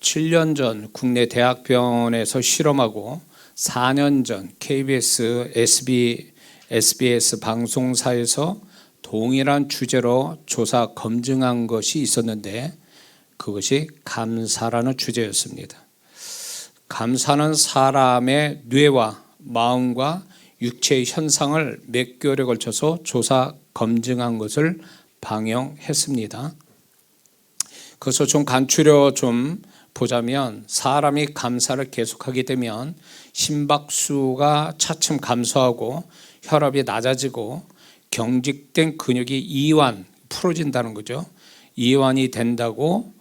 7년 전 국내 대학병원에서 실험하고 4년 전 KBS, SBS 방송사에서 동일한 주제로 조사 검증한 것이 있었는데 그것이 감사라는 주제였습니다. 감사는 사람의 뇌와 마음과 육체의 현상을 몇 개월에 걸쳐서 조사 검증한 것을 방영했습니다. 그래서 좀 간추려 좀 보자면 사람이 감사를 계속하게 되면 심박수가 차츰 감소하고 혈압이 낮아지고 경직된 근육이 이완 풀어진다는 거죠. 이완이 된다고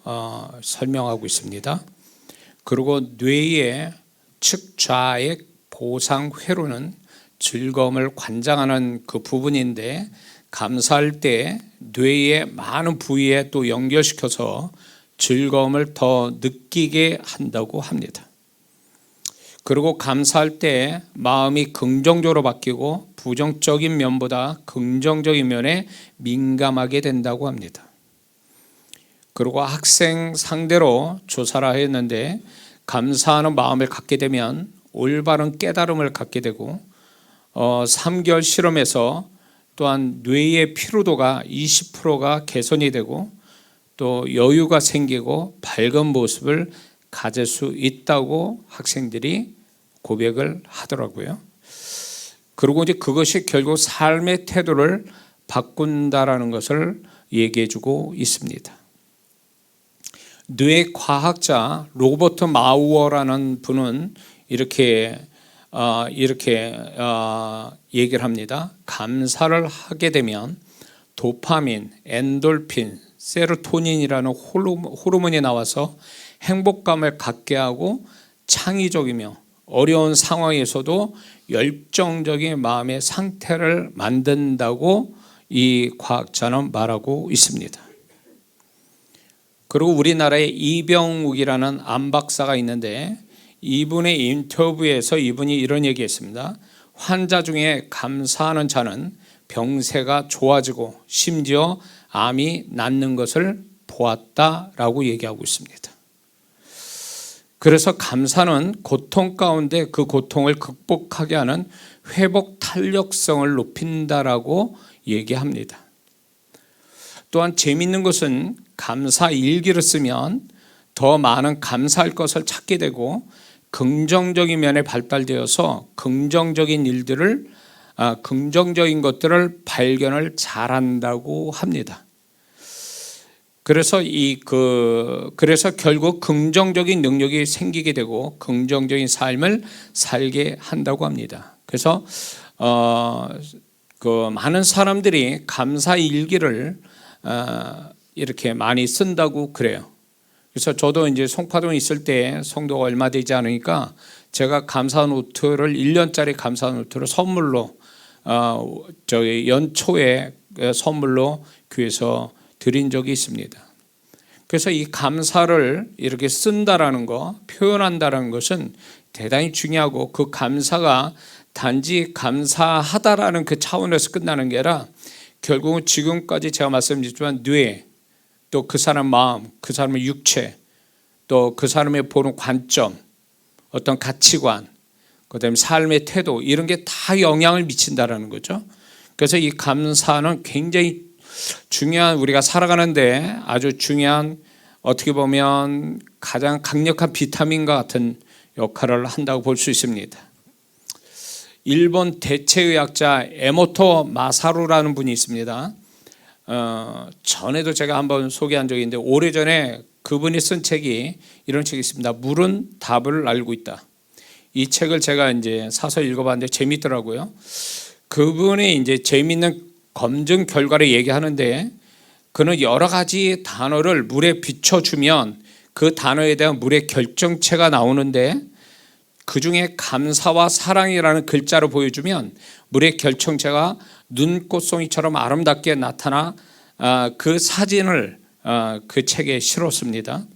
설명하고 있습니다. 그리고 뇌의 측좌액 보상회로는 즐거움을 관장하는 그 부분인데 감사할 때 뇌의 많은 부위에 또 연결시켜서 즐거움을 더 느끼게 한다고 합니다. 그리고 감사할 때 마음이 긍정적으로 바뀌고 부정적인 면보다 긍정적인 면에 민감하게 된다고 합니다. 그리고 학생 상대로 조사를 했는데 감사하는 마음을 갖게 되면 올바른 깨달음을 갖게 되고 3개월 실험에서 또한 뇌의 피로도가 20%가 개선이 되고 또 여유가 생기고 밝은 모습을 가질 수 있다고 학생들이 고백을 하더라고요. 그리고 이제 그것이 결국 삶의 태도를 바꾼다라는 것을 얘기해주고 있습니다. 뇌과학자 로버트 마우어라는 분은 이렇게 얘기를 합니다. 감사를 하게 되면 도파민, 엔돌핀, 세로토닌이라는 호르몬이 나와서 행복감을 갖게 하고 창의적이며 어려운 상황에서도 열정적인 마음의 상태를 만든다고 이 과학자는 말하고 있습니다. 그리고 우리나라에 이병욱이라는 암박사가 있는데 이분의 인터뷰에서 이분이 이런 얘기했습니다. 환자 중에 감사하는 자는 병세가 좋아지고 심지어 암이 낫는 것을 보았다라고 얘기하고 있습니다. 그래서 감사는 고통 가운데 그 고통을 극복하게 하는 회복 탄력성을 높인다라고 얘기합니다. 또한 재미있는 것은 감사 일기를 쓰면 더 많은 감사할 것을 찾게 되고 긍정적인 면에 발달되어서 긍정적인 것들을 발견을 잘한다고 합니다. 그래서 결국 긍정적인 능력이 생기게 되고 긍정적인 삶을 살게 한다고 합니다. 그래서 많은 사람들이 감사 일기를 이렇게 많이 쓴다고 그래요. 그래서 저도 이제 송파동에 있을 때 성도가 얼마 되지 않으니까 제가 감사 노트를 1년짜리 감사 노트를 선물로 연초에 선물로 교회에서 드린 적이 있습니다. 그래서 이 감사를 이렇게 쓴다라는 거, 표현한다라는 것은 대단히 중요하고 그 감사가 단지 감사하다라는 그 차원에서 끝나는 게 아니라 결국은 지금까지 제가 말씀드렸지만 뇌, 또 그 사람 마음, 그 사람의 육체, 또 그 사람의 보는 관점, 어떤 가치관, 그다음에 삶의 태도 이런 게 다 영향을 미친다라는 거죠. 그래서 이 감사는 굉장히 중요한 우리가 살아가는데 아주 중요한 어떻게 보면 가장 강력한 비타민과 같은 역할을 한다고 볼 수 있습니다. 일본 대체의학자 에모토 마사루라는 분이 있습니다. 전에도 제가 한번 소개한 적이 있는데 오래전에 그분이 쓴 책이 이런 책이 있습니다. 물은 답을 알고 있다. 이 책을 제가 이제 사서 읽어봤는데 재밌더라고요. 그분이 이제 재밌는 검증 결과를 얘기하는데 그는 여러 가지 단어를 물에 비춰주면 그 단어에 대한 물의 결정체가 나오는데 그중에 감사와 사랑이라는 글자를 보여주면 물의 결정체가 눈꽃송이처럼 아름답게 나타나 그 사진을 그 책에 실었습니다.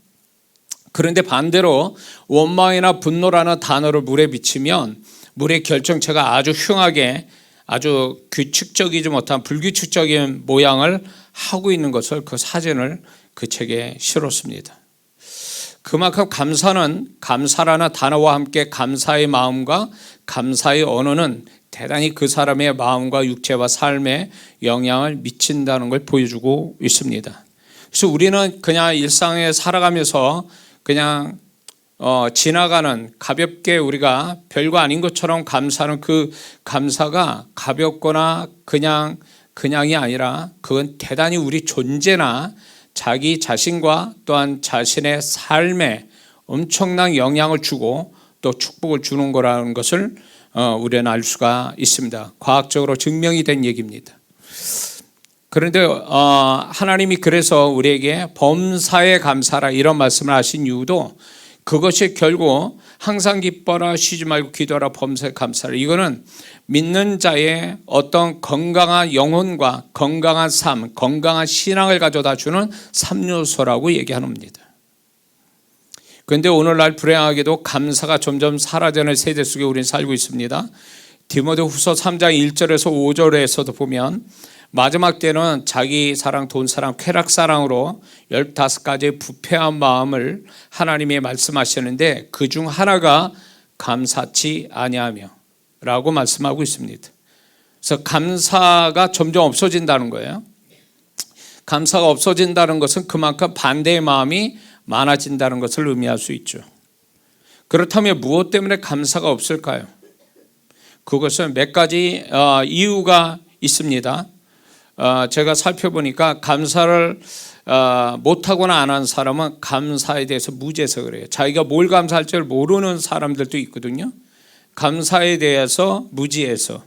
그런데 반대로 원망이나 분노라는 단어를 물에 비치면 물의 결정체가 아주 흉하게 아주 규칙적이지 못한 불규칙적인 모양을 하고 있는 것을 그 사진을 그 책에 실었습니다. 그만큼 감사라는 단어와 함께 감사의 마음과 감사의 언어는 대단히 그 사람의 마음과 육체와 삶에 영향을 미친다는 걸 보여주고 있습니다. 그래서 우리는 그냥 일상에 살아가면서 그냥 지나가는 가볍게 우리가 별거 아닌 것처럼 감사하는 그 감사가 가볍거나 그냥이 아니라 그건 대단히 우리 존재나 자기 자신과 또한 자신의 삶에 엄청난 영향을 주고 또 축복을 주는 거라는 것을 우리는 알 수가 있습니다. 과학적으로 증명이 된 얘기입니다. 그런데 하나님이 그래서 우리에게 범사에 감사라 이런 말씀을 하신 이유도 그것이 결국 항상 기뻐라 쉬지 말고 기도하라 범사에 감사라, 이거는 믿는 자의 어떤 건강한 영혼과 건강한 삶, 건강한 신앙을 가져다 주는 3요소라고 얘기하는 겁니다. 그런데 오늘날 불행하게도 감사가 점점 사라지는 세대 속에 우리는 살고 있습니다. 디모데후서 3장 1절에서 5절에서도 보면 마지막 때는 자기 사랑, 돈 사랑, 쾌락 사랑으로 15가지의 부패한 마음을 하나님이 말씀하시는데 그중 하나가 감사치 아니하며 라고 말씀하고 있습니다. 그래서 감사가 점점 없어진다는 거예요. 감사가 없어진다는 것은 그만큼 반대의 마음이 많아진다는 것을 의미할 수 있죠. 그렇다면 무엇 때문에 감사가 없을까요? 그것은 몇 가지 이유가 있습니다. 제가 살펴보니까 감사를 못하거나 안 하는 사람은 감사에 대해서 무지해서 그래요. 자기가 뭘 감사할 줄 모르는 사람들도 있거든요. 감사에 대해서 무지해서,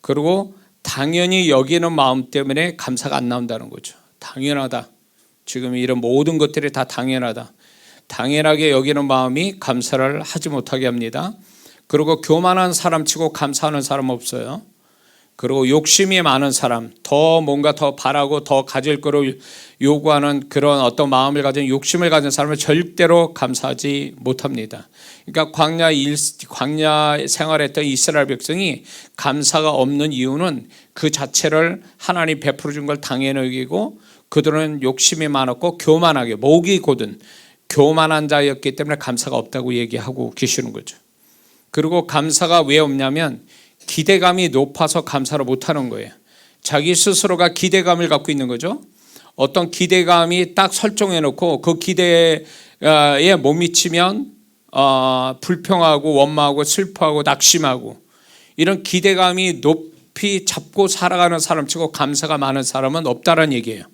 그리고 당연히 여기는 마음 때문에 감사가 안 나온다는 거죠. 당연하다, 지금 이런 모든 것들이 다 당연하다, 당연하게 여기는 마음이 감사를 하지 못하게 합니다. 그리고 교만한 사람치고 감사하는 사람 없어요. 그리고 욕심이 많은 사람, 더 뭔가 더 바라고 더 가질 거를 요구하는 그런 어떤 마음을 가진 욕심을 가진 사람은 절대로 감사하지 못합니다. 그러니까 광야 생활했던 이스라엘 백성이 감사가 없는 이유는 그 자체를 하나님 베풀어 준 걸 당연히 여기고 그들은 욕심이 많았고 교만하게, 목이 곧은 교만한 자였기 때문에 감사가 없다고 얘기하고 계시는 거죠. 그리고 감사가 왜 없냐면 기대감이 높아서 감사를 못하는 거예요. 자기 스스로가 기대감을 갖고 있는 거죠. 어떤 기대감이 딱 설정해 놓고 그 기대에 못 미치면 불평하고 원망하고 슬퍼하고 낙심하고, 이런 기대감이 높이 잡고 살아가는 사람치고 감사가 많은 사람은 없다는 얘기예요.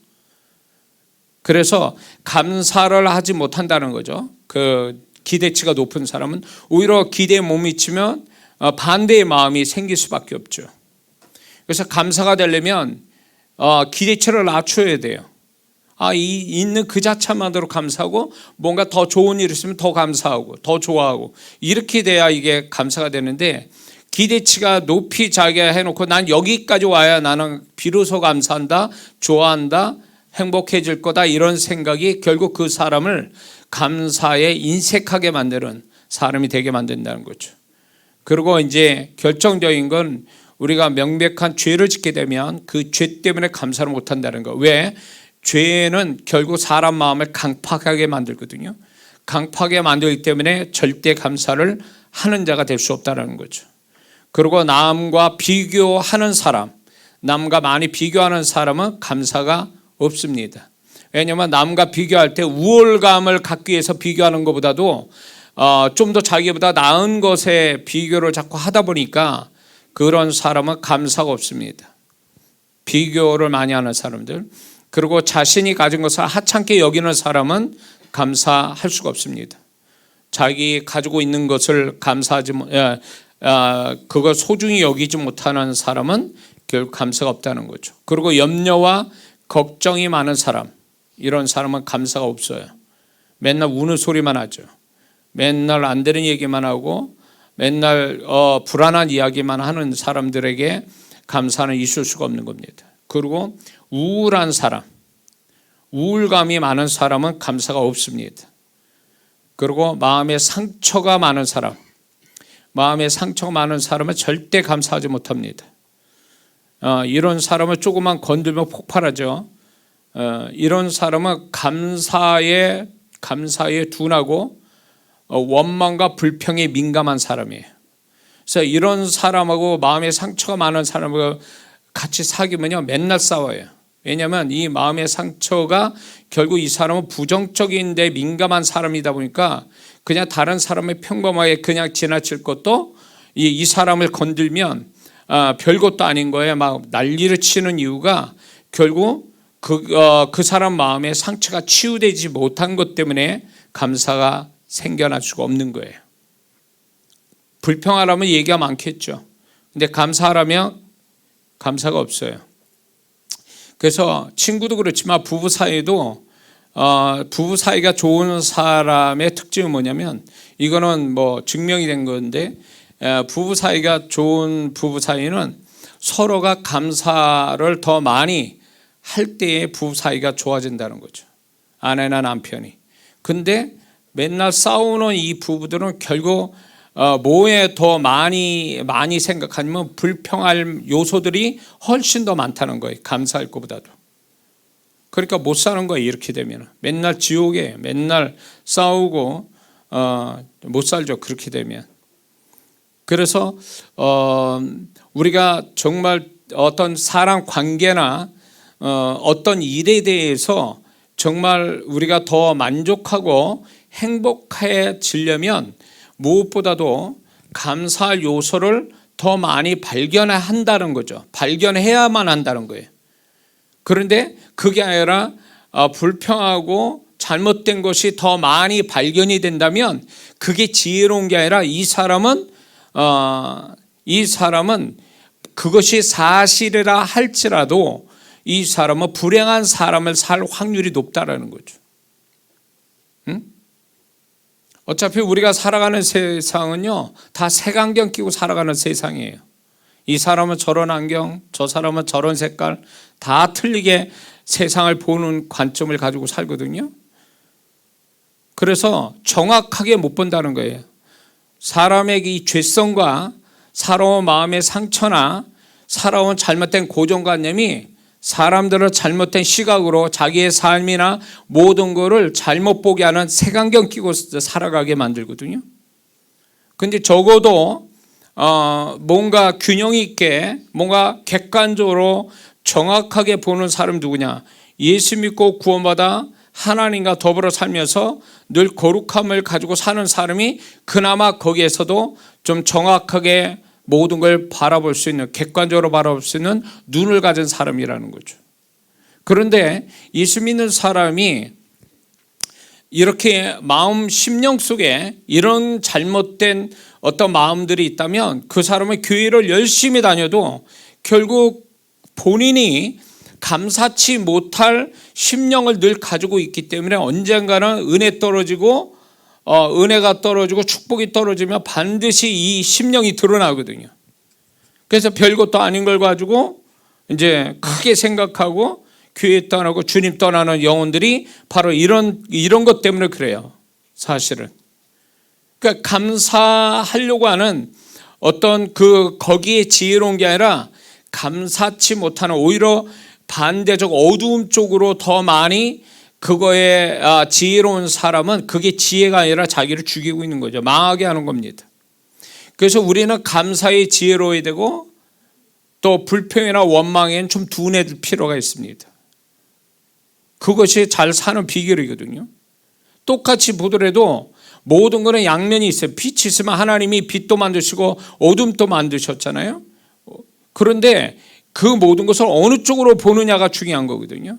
그래서 감사를 하지 못한다는 거죠. 그 기대치가 높은 사람은 오히려 기대에 못 미치면 반대의 마음이 생길 수밖에 없죠. 그래서 감사가 되려면 기대치를 낮춰야 돼요. 있는 그 자체만으로 감사하고 뭔가 더 좋은 일 있으면 더 감사하고 더 좋아하고, 이렇게 돼야 이게 감사가 되는데, 기대치가 높이 자기가 해놓고 난 여기까지 와야 나는 비로소 감사한다, 좋아한다, 행복해질 거다, 이런 생각이 결국 그 사람을 감사에 인색하게 만드는 사람이 되게 만든다는 거죠. 그리고 이제 결정적인 건 우리가 명백한 죄를 짓게 되면 그 죄 때문에 감사를 못한다는 거. 왜? 죄는 결국 사람 마음을 강팍하게 만들거든요. 강팍하게 만들기 때문에 절대 감사를 하는 자가 될 수 없다는 거죠. 그리고 남과 비교하는 사람, 남과 많이 비교하는 사람은 감사가 없습니다. 왜냐하면 남과 비교할 때 우월감을 갖기 위해서 비교하는 것보다도 좀 더 자기보다 나은 것에 비교를 자꾸 하다 보니까 그런 사람은 감사가 없습니다. 비교를 많이 하는 사람들, 그리고 자신이 가진 것을 하찮게 여기는 사람은 감사할 수가 없습니다. 자기 가지고 있는 것을 그걸 소중히 여기지 못하는 사람은 결국 감사가 없다는 거죠. 그리고 염려와 걱정이 많은 사람, 이런 사람은 감사가 없어요. 맨날 우는 소리만 하죠. 맨날 안 되는 얘기만 하고 맨날 불안한 이야기만 하는 사람들에게 감사는 있을 수가 없는 겁니다. 그리고 우울한 사람, 우울감이 많은 사람은 감사가 없습니다. 그리고 마음에 상처가 많은 사람, 마음에 상처가 많은 사람은 절대 감사하지 못합니다. 이런 사람을 조금만 건들면 폭발하죠. 이런 사람은 감사의 감사에 둔하고 원망과 불평에 민감한 사람이에요. 그래서 이런 사람하고 마음에 상처가 많은 사람하고 같이 사귀면요 맨날 싸워요. 왜냐하면 이 마음의 상처가 결국 이 사람은 부정적인 데 민감한 사람이다 보니까 그냥 다른 사람의 평범하게 그냥 지나칠 것도 이 사람을 건들면 별것도 아닌 거예요. 막 난리를 치는 이유가 결국 그 사람 마음에 상처가 치유되지 못한 것 때문에 감사가 생겨날 수가 없는 거예요. 불평하라면 얘기가 많겠죠. 근데 감사하라면 감사가 없어요. 그래서 친구도 그렇지만 부부 사이도 부부 사이가 좋은 사람의 특징은 뭐냐면 이거는 뭐 증명이 된 건데 부부 사이가 좋은 부부 사이는 서로가 감사를 더 많이 할 때에 부부 사이가 좋아진다는 거죠. 아내나 남편이. 근데 맨날 싸우는 이 부부들은 결국 뭐에 더 많이 생각하냐면 불평할 요소들이 훨씬 더 많다는 거예요. 감사할 것보다도. 그러니까 못 사는 거예요. 이렇게 되면 맨날 지옥에 맨날 싸우고 못 살죠. 그렇게 되면. 그래서 우리가 정말 어떤 사람 관계나 어떤 일에 대해서 정말 우리가 더 만족하고 행복해지려면 무엇보다도 감사할 요소를 더 많이 발견해야 한다는 거죠. 발견해야만 한다는 거예요. 그런데 그게 아니라 불평하고 잘못된 것이 더 많이 발견이 된다면 그게 지혜로운 게 아니라 이 사람은 그것이 사실이라 할지라도 이 사람은 불행한 사람을 살 확률이 높다라는 거죠. 응? 어차피 우리가 살아가는 세상은요 다 색안경 끼고 살아가는 세상이에요. 이 사람은 저런 안경, 저 사람은 저런 색깔, 다 틀리게 세상을 보는 관점을 가지고 살거든요. 그래서 정확하게 못 본다는 거예요. 사람의 이 죄성과 살아온 마음의 상처나 살아온 잘못된 고정관념이 사람들을 잘못된 시각으로 자기의 삶이나 모든 것을 잘못 보게 하는 색안경 끼고 살아가게 만들거든요. 근데 적어도 뭔가 균형 있게 뭔가 객관적으로 정확하게 보는 사람 누구냐? 예수 믿고 구원받아 하나님과 더불어 살면서 늘 거룩함을 가지고 사는 사람이 그나마 거기에서도 좀 정확하게 모든 걸 바라볼 수 있는, 객관적으로 바라볼 수 있는 눈을 가진 사람이라는 거죠. 그런데 예수 믿는 사람이 이렇게 마음 심령 속에 이런 잘못된 어떤 마음들이 있다면 그 사람은 교회를 열심히 다녀도 결국 본인이 감사치 못할 심령을 늘 가지고 있기 때문에 언젠가는 은혜가 떨어지고 축복이 떨어지면 반드시 이 심령이 드러나거든요. 그래서 별것도 아닌 걸 가지고 이제 크게 생각하고 교회 떠나고 주님 떠나는 영혼들이 바로 이런 것 때문에 그래요. 사실은. 그러니까 감사하려고 하는 어떤 거기에 지혜로운 게 아니라 감사치 못하는 오히려 반대적 어두움 쪽으로 더 많이 그거에 지혜로운 사람은 그게 지혜가 아니라 자기를 죽이고 있는 거죠. 망하게 하는 겁니다. 그래서 우리는 감사에 지혜로워야 되고 또 불평이나 원망에는 좀 둔해질 필요가 있습니다. 그것이 잘 사는 비결이거든요. 똑같이 보더라도 모든 것은 양면이 있어요. 빛이 있으면 하나님이 빛도 만드시고 어둠도 만드셨잖아요. 그런데 그 모든 것을 어느 쪽으로 보느냐가 중요한 거거든요.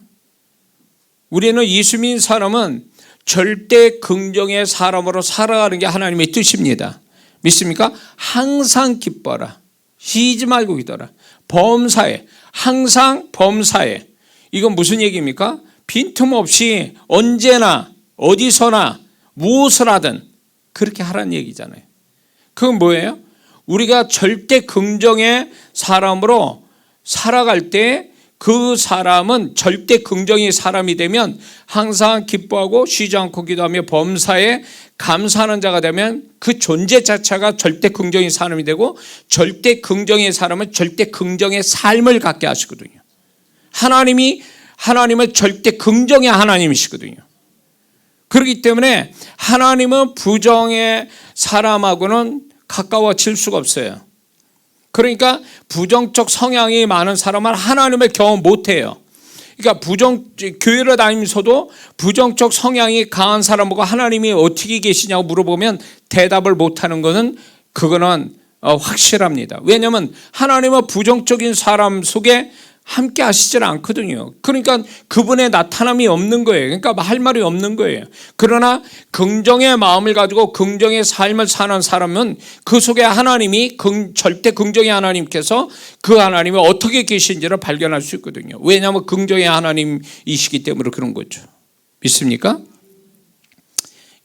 우리는 예수 믿는 사람은 절대 긍정의 사람으로 살아가는 게 하나님의 뜻입니다. 믿습니까? 항상 기뻐라. 쉬지 말고 기도하라. 범사에, 항상 범사에. 이건 무슨 얘기입니까? 빈틈없이 언제나 어디서나 무엇을 하든 그렇게 하라는 얘기잖아요. 그건 뭐예요? 우리가 절대 긍정의 사람으로 살아갈 때 그 사람은 절대 긍정의 사람이 되면 항상 기뻐하고 쉬지 않고 기도하며 범사에 감사하는 자가 되면 그 존재 자체가 절대 긍정의 사람이 되고 절대 긍정의 사람은 절대 긍정의 삶을 갖게 하시거든요. 하나님은 절대 긍정의 하나님이시거든요. 그렇기 때문에 하나님은 부정의 사람하고는 가까워질 수가 없어요. 그러니까 부정적 성향이 많은 사람은 하나님을 경험 못해요. 그러니까 교회를 다니면서도 부정적 성향이 강한 사람하고 하나님이 어떻게 계시냐고 물어보면 대답을 못하는 것은 그거는 확실합니다. 왜냐하면 하나님은 부정적인 사람 속에 함께 하시질 않거든요. 그러니까 그분의 나타남이 없는 거예요. 그러니까 할 말이 없는 거예요. 그러나 긍정의 마음을 가지고 긍정의 삶을 사는 사람은 그 속에 하나님이 절대 긍정의 하나님께서 그 하나님이 어떻게 계신지를 발견할 수 있거든요. 왜냐하면 긍정의 하나님이시기 때문에 그런 거죠. 믿습니까?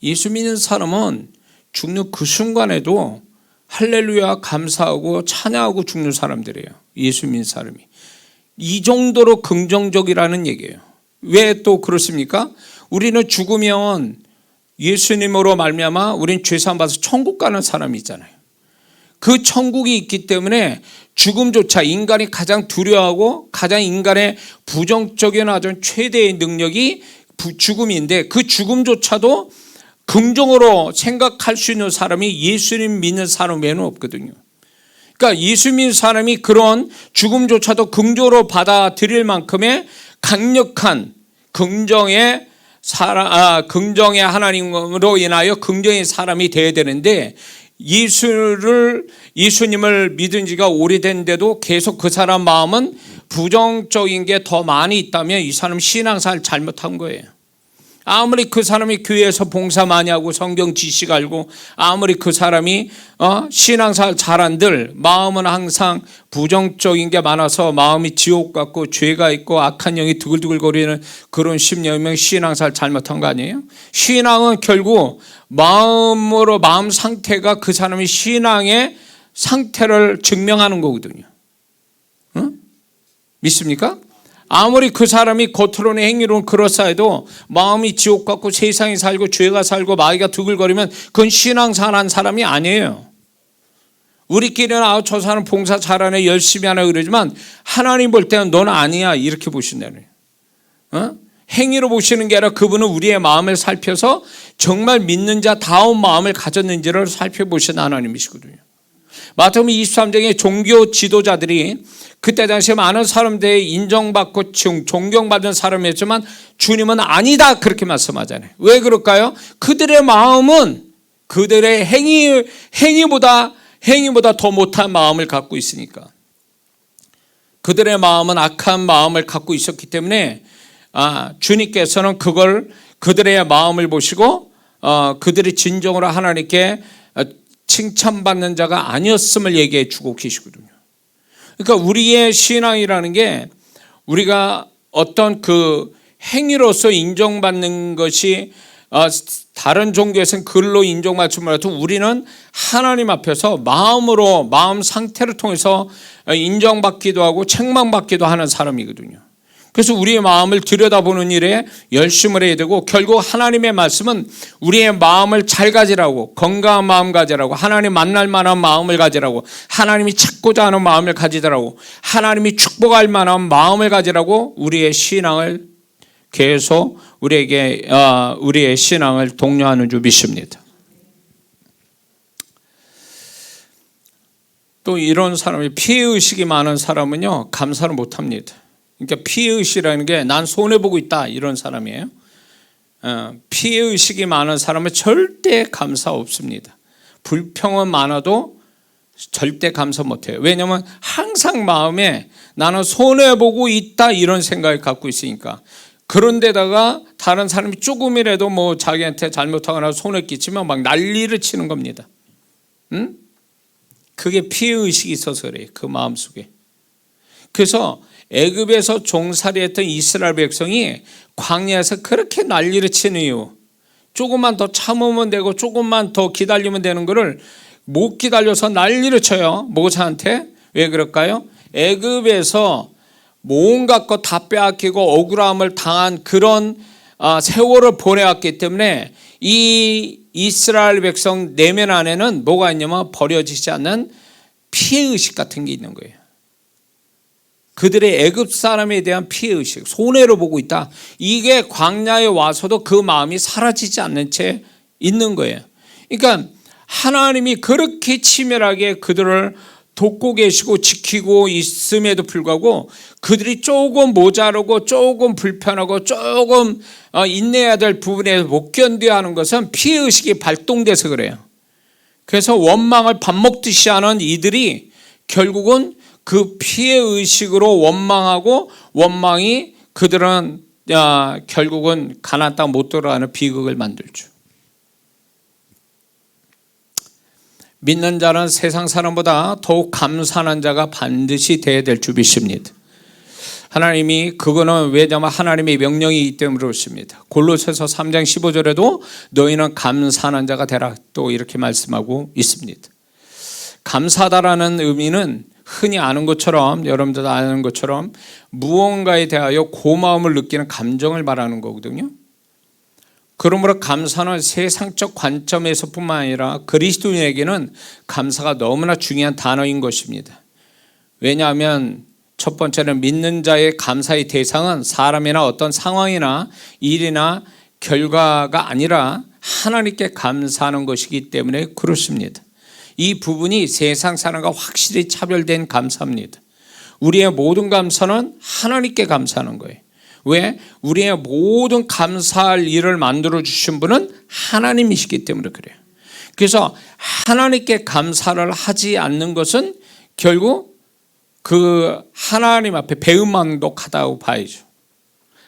예수 믿는 사람은 죽는 그 순간에도 할렐루야 감사하고 찬양하고 죽는 사람들이에요. 예수 믿는 사람이. 이 정도로 긍정적이라는 얘기예요. 왜 또 그렇습니까? 우리는 죽으면 예수님으로 말미암아 우린 죄사함 받아서 천국 가는 사람이 있잖아요. 그 천국이 있기 때문에 죽음조차 인간이 가장 두려워하고 가장 인간의 부정적인 아주 최대의 능력이 죽음인데 그 죽음조차도 긍정으로 생각할 수 있는 사람이 예수님 믿는 사람 외에는 없거든요. 그러니까 예수 믿는 사람이 그런 죽음조차도 긍정으로 받아들일 만큼의 강력한 긍정의 하나님으로 인하여 긍정의 사람이 되어야 되는데 예수님을 믿은 지가 오래된데도 계속 그 사람 마음은 부정적인 게 더 많이 있다면 이 사람 신앙생활 잘못한 거예요. 아무리 그 사람이 교회에서 봉사 많이 하고 성경 지식 알고 아무리 그 사람이 신앙생활 잘한들 마음은 항상 부정적인 게 많아서 마음이 지옥 같고 죄가 있고 악한 영이 두글두글거리는 그런 심령이면 신앙생활 잘못한 거 아니에요? 신앙은 결국 마음 상태가 그 사람의 신앙의 상태를 증명하는 거거든요. 응? 믿습니까? 아무리 그 사람이 겉으로는 행위로는 그렇사해도 마음이 지옥 같고 세상에 살고 죄가 살고 마귀가 두글거리면 그건 신앙생활한 사람이 아니에요. 우리끼리는 저 사람 봉사 잘하네 열심히 하네 그러지만 하나님 볼 때는 넌 아니야 이렇게 보신다는 거예요. 행위로 보시는 게 아니라 그분은 우리의 마음을 살펴서 정말 믿는 자다운 마음을 가졌는지를 살펴보시는 하나님이시거든요. 마태복음 23장에 종교 지도자들이 그때 당시에 많은 사람들이 인정받고 존경받은 사람이었지만 주님은 아니다 그렇게 말씀하잖아요. 왜 그럴까요? 그들의 마음은 그들의 행위보다 더 못한 마음을 갖고 있으니까. 그들의 마음은 악한 마음을 갖고 있었기 때문에 주님께서는 그들의 마음을 보시고 그들이 진정으로 하나님께 칭찬받는 자가 아니었음을 얘기해 주고 계시거든요. 그러니까 우리의 신앙이라는 게 우리가 어떤 그 행위로서 인정받는 것이 다른 종교에서는 글로 인정받지 못해도 우리는 하나님 앞에서 마음 상태를 통해서 인정받기도 하고 책망받기도 하는 사람이거든요. 그래서 우리의 마음을 들여다보는 일에 열심을 해야 되고 결국 하나님의 말씀은 우리의 마음을 잘 가지라고 건강한 마음 가지라고 하나님 만날 만한 마음을 가지라고 하나님이 찾고자 하는 마음을 가지라고 하나님이 축복할 만한 마음을 가지라고 우리의 신앙을 계속 우리의 신앙을 독려하는 줄 믿습니다. 또 이런 사람이 피해의식이 많은 사람은요 감사를 못합니다. 그러니까 피해의식이라는 게 난 손해보고 있다 이런 사람이에요. 피해의식이 많은 사람은 절대 감사 없습니다. 불평은 많아도 절대 감사 못해요. 왜냐하면 항상 마음에 나는 손해보고 있다 이런 생각을 갖고 있으니까. 그런데다가 다른 사람이 조금이라도 뭐 자기한테 잘못하거나 손해 끼치면 막 난리를 치는 겁니다. 응? 그게 피해의식이 있어서 그래요. 그 마음속에. 그래서 애굽에서 종살이했던 이스라엘 백성이 광야에서 그렇게 난리를 치는 이유, 조금만 더 참으면 되고 조금만 더 기다리면 되는 거를 못 기다려서 난리를 쳐요. 모세한테. 왜 그럴까요? 애굽에서 온갖 것 다 빼앗기고 억울함을 당한 그런 세월을 보내왔기 때문에 이 이스라엘 백성 내면 안에는 뭐가 있냐면 버려지지 않는 피해의식 같은 게 있는 거예요. 그들의 애굽 사람에 대한 피해의식, 손해로 보고 있다. 이게 광야에 와서도 그 마음이 사라지지 않는 채 있는 거예요. 그러니까 하나님이 그렇게 치밀하게 그들을 돕고 계시고 지키고 있음에도 불구하고 그들이 조금 모자르고 조금 불편하고 조금 인내해야 될 부분에 못 견뎌야 하는 것은 피해의식이 발동돼서 그래요. 그래서 원망을 밥 먹듯이 하는 이들이 결국은 그 피해의식으로 원망하고 원망이 그들은 결국은 가나안 땅 못 들어가는 비극을 만들죠. 믿는 자는 세상 사람보다 더욱 감사하는 자가 반드시 되어야 될 줄 믿습니다. 하나님이 그거는 왜냐하면 하나님의 명령이기 때문에 그렇습니다. 골로새서 3장 15절에도 너희는 감사하는 자가 되라 또 이렇게 말씀하고 있습니다. 감사하다라는 의미는 흔히 아는 것처럼 여러분들 아는 것처럼 무언가에 대하여 고마움을 느끼는 감정을 말하는 거거든요. 그러므로 감사는 세상적 관점에서뿐만 아니라 그리스도인에게는 감사가 너무나 중요한 단어인 것입니다. 왜냐하면 첫 번째는 믿는 자의 감사의 대상은 사람이나 어떤 상황이나 일이나 결과가 아니라 하나님께 감사하는 것이기 때문에 그렇습니다. 이 부분이 세상 사람과 확실히 차별된 감사입니다. 우리의 모든 감사는 하나님께 감사하는 거예요. 왜? 우리의 모든 감사할 일을 만들어 주신 분은 하나님이시기 때문에 그래요. 그래서 하나님께 감사를 하지 않는 것은 결국 그 하나님 앞에 배은망덕하다고 봐야죠.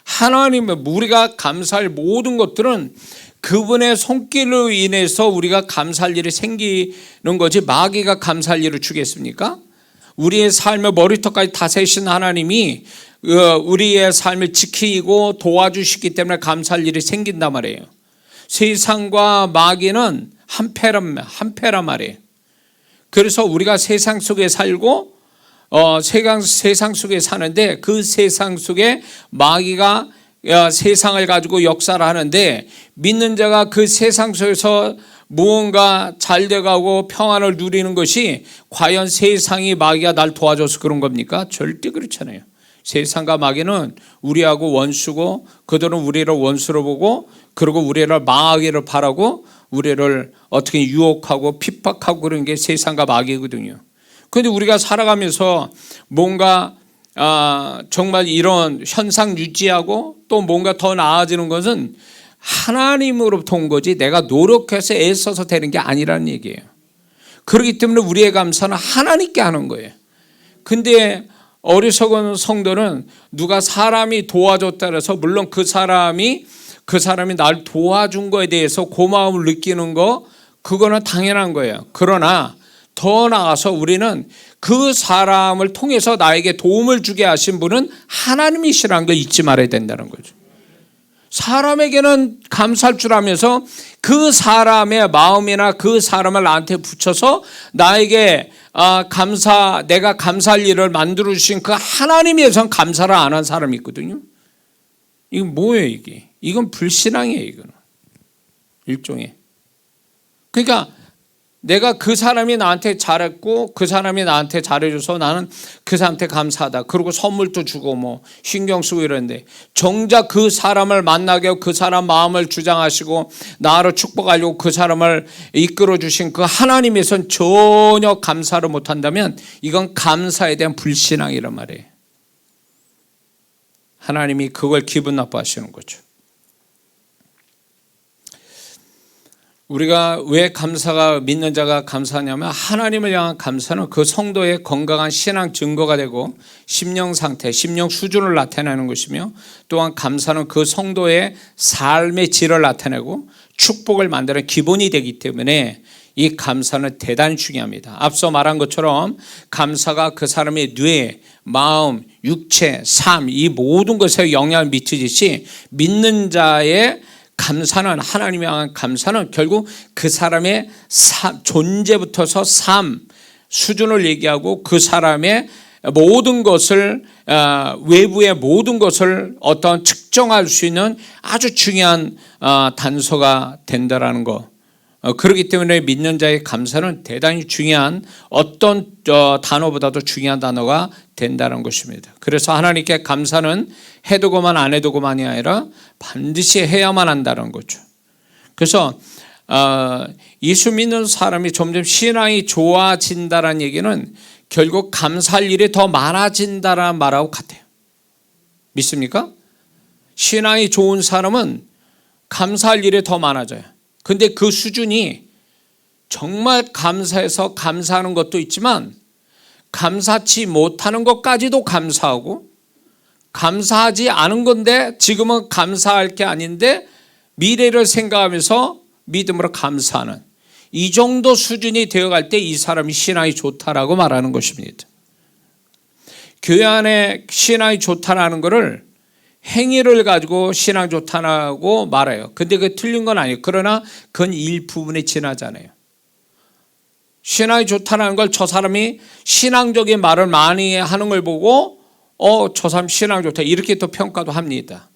하나님의 우리가 감사할 모든 것들은 그분의 손길로 인해서 우리가 감사할 일이 생기는 거지 마귀가 감사할 일을 주겠습니까? 우리의 삶의 머리털까지 다스리신 하나님이 우리의 삶을 지키고 도와주시기 때문에 감사할 일이 생긴단 말이에요. 세상과 마귀는 한패란 말이에요. 그래서 우리가 세상 속에 살고 세상 속에 사는데 그 세상 속에 마귀가 세상을 가지고 역사를 하는데 믿는 자가 그 세상 속에서 무언가 잘 돼가고 평안을 누리는 것이 과연 세상이 마귀가 날 도와줘서 그런 겁니까? 절대 그렇잖아요. 세상과 마귀는 우리하고 원수고 그들은 우리를 원수로 보고 그리고 우리를 망하기를 바라고 우리를 어떻게 유혹하고 핍박하고 그런 게 세상과 마귀거든요. 그런데 우리가 살아가면서 뭔가 정말 이런 현상 유지하고 또 뭔가 더 나아지는 것은 하나님으로부터 온 거지 내가 노력해서 애써서 되는 게 아니라는 얘기예요. 그렇기 때문에 우리의 감사는 하나님께 하는 거예요. 근데 어리석은 성도는 누가 사람이 도와줬다 해서 물론 그 사람이 날 도와준 거에 대해서 고마움을 느끼는 거 그거는 당연한 거예요. 그러나 더 나아가서 우리는 그 사람을 통해서 나에게 도움을 주게 하신 분은 하나님이시라는 걸 잊지 말아야 된다는 거죠. 사람에게는 감사할 줄 알면서 그 사람의 마음이나 그 사람을 나한테 붙여서 나에게 내가 감사할 일을 만들어 주신 그 하나님에선 감사를 안 한 사람이 있거든요. 이건 뭐예요 이게? 이건 불신앙이에요. 이거는 일종의. 그러니까 내가 그 사람이 나한테 잘했고 그 사람이 나한테 잘해줘서 나는 그 사람한테 감사하다. 그리고 선물도 주고 뭐 신경 쓰고 이러는데 정작 그 사람을 만나게 하고 그 사람 마음을 주장하시고 나로 축복하려고 그 사람을 이끌어 주신 그 하나님에선 전혀 감사를 못한다면 이건 감사에 대한 불신앙이란 말이에요. 하나님이 그걸 기분 나빠하시는 거죠. 우리가 왜 믿는 자가 감사하냐면 하나님을 향한 감사는 그 성도의 건강한 신앙 증거가 되고 심령 상태, 심령 수준을 나타내는 것이며 또한 감사는 그 성도의 삶의 질을 나타내고 축복을 만드는 기본이 되기 때문에 이 감사는 대단히 중요합니다. 앞서 말한 것처럼 감사가 그 사람의 뇌, 마음, 육체, 삶 이 모든 것에 영향을 미치듯이 믿는 자의 감사는 하나님에 향한 감사는 결국 그 사람의 존재부터서 삶 수준을 얘기하고 그 사람의 모든 것을 외부의 모든 것을 어떤 측정할 수 있는 아주 중요한 단서가 된다라는 거 그렇기 때문에 믿는 자의 감사는 대단히 중요한 어떤 단어보다도 중요한 단어가 된다는 것입니다. 그래서 하나님께 감사는 해두고만 안 해두고만이 아니라 반드시 해야만 한다는 거죠. 그래서 예수 믿는 사람이 점점 신앙이 좋아진다는 얘기는 결국 감사할 일이 더 많아진다는 말하고 같아요. 믿습니까? 신앙이 좋은 사람은 감사할 일이 더 많아져요. 근데 그 수준이 정말 감사해서 감사하는 것도 있지만 감사치 못하는 것까지도 감사하고, 감사하지 않은 건데 지금은 감사할 게 아닌데 미래를 생각하면서 믿음으로 감사하는, 이 정도 수준이 되어갈 때 이 사람이 신앙이 좋다라고 말하는 것입니다. 교회 안에 신앙이 좋다라는 것을 행위를 가지고 신앙 좋다고 말해요. 근데 그게 틀린 건 아니에요. 그러나 그건 일부분에 지나잖아요. 신앙이 좋다는 걸 저 사람이 신앙적인 말을 많이 하는 걸 보고 저 사람 신앙 좋다 이렇게 또 평가도 합니다.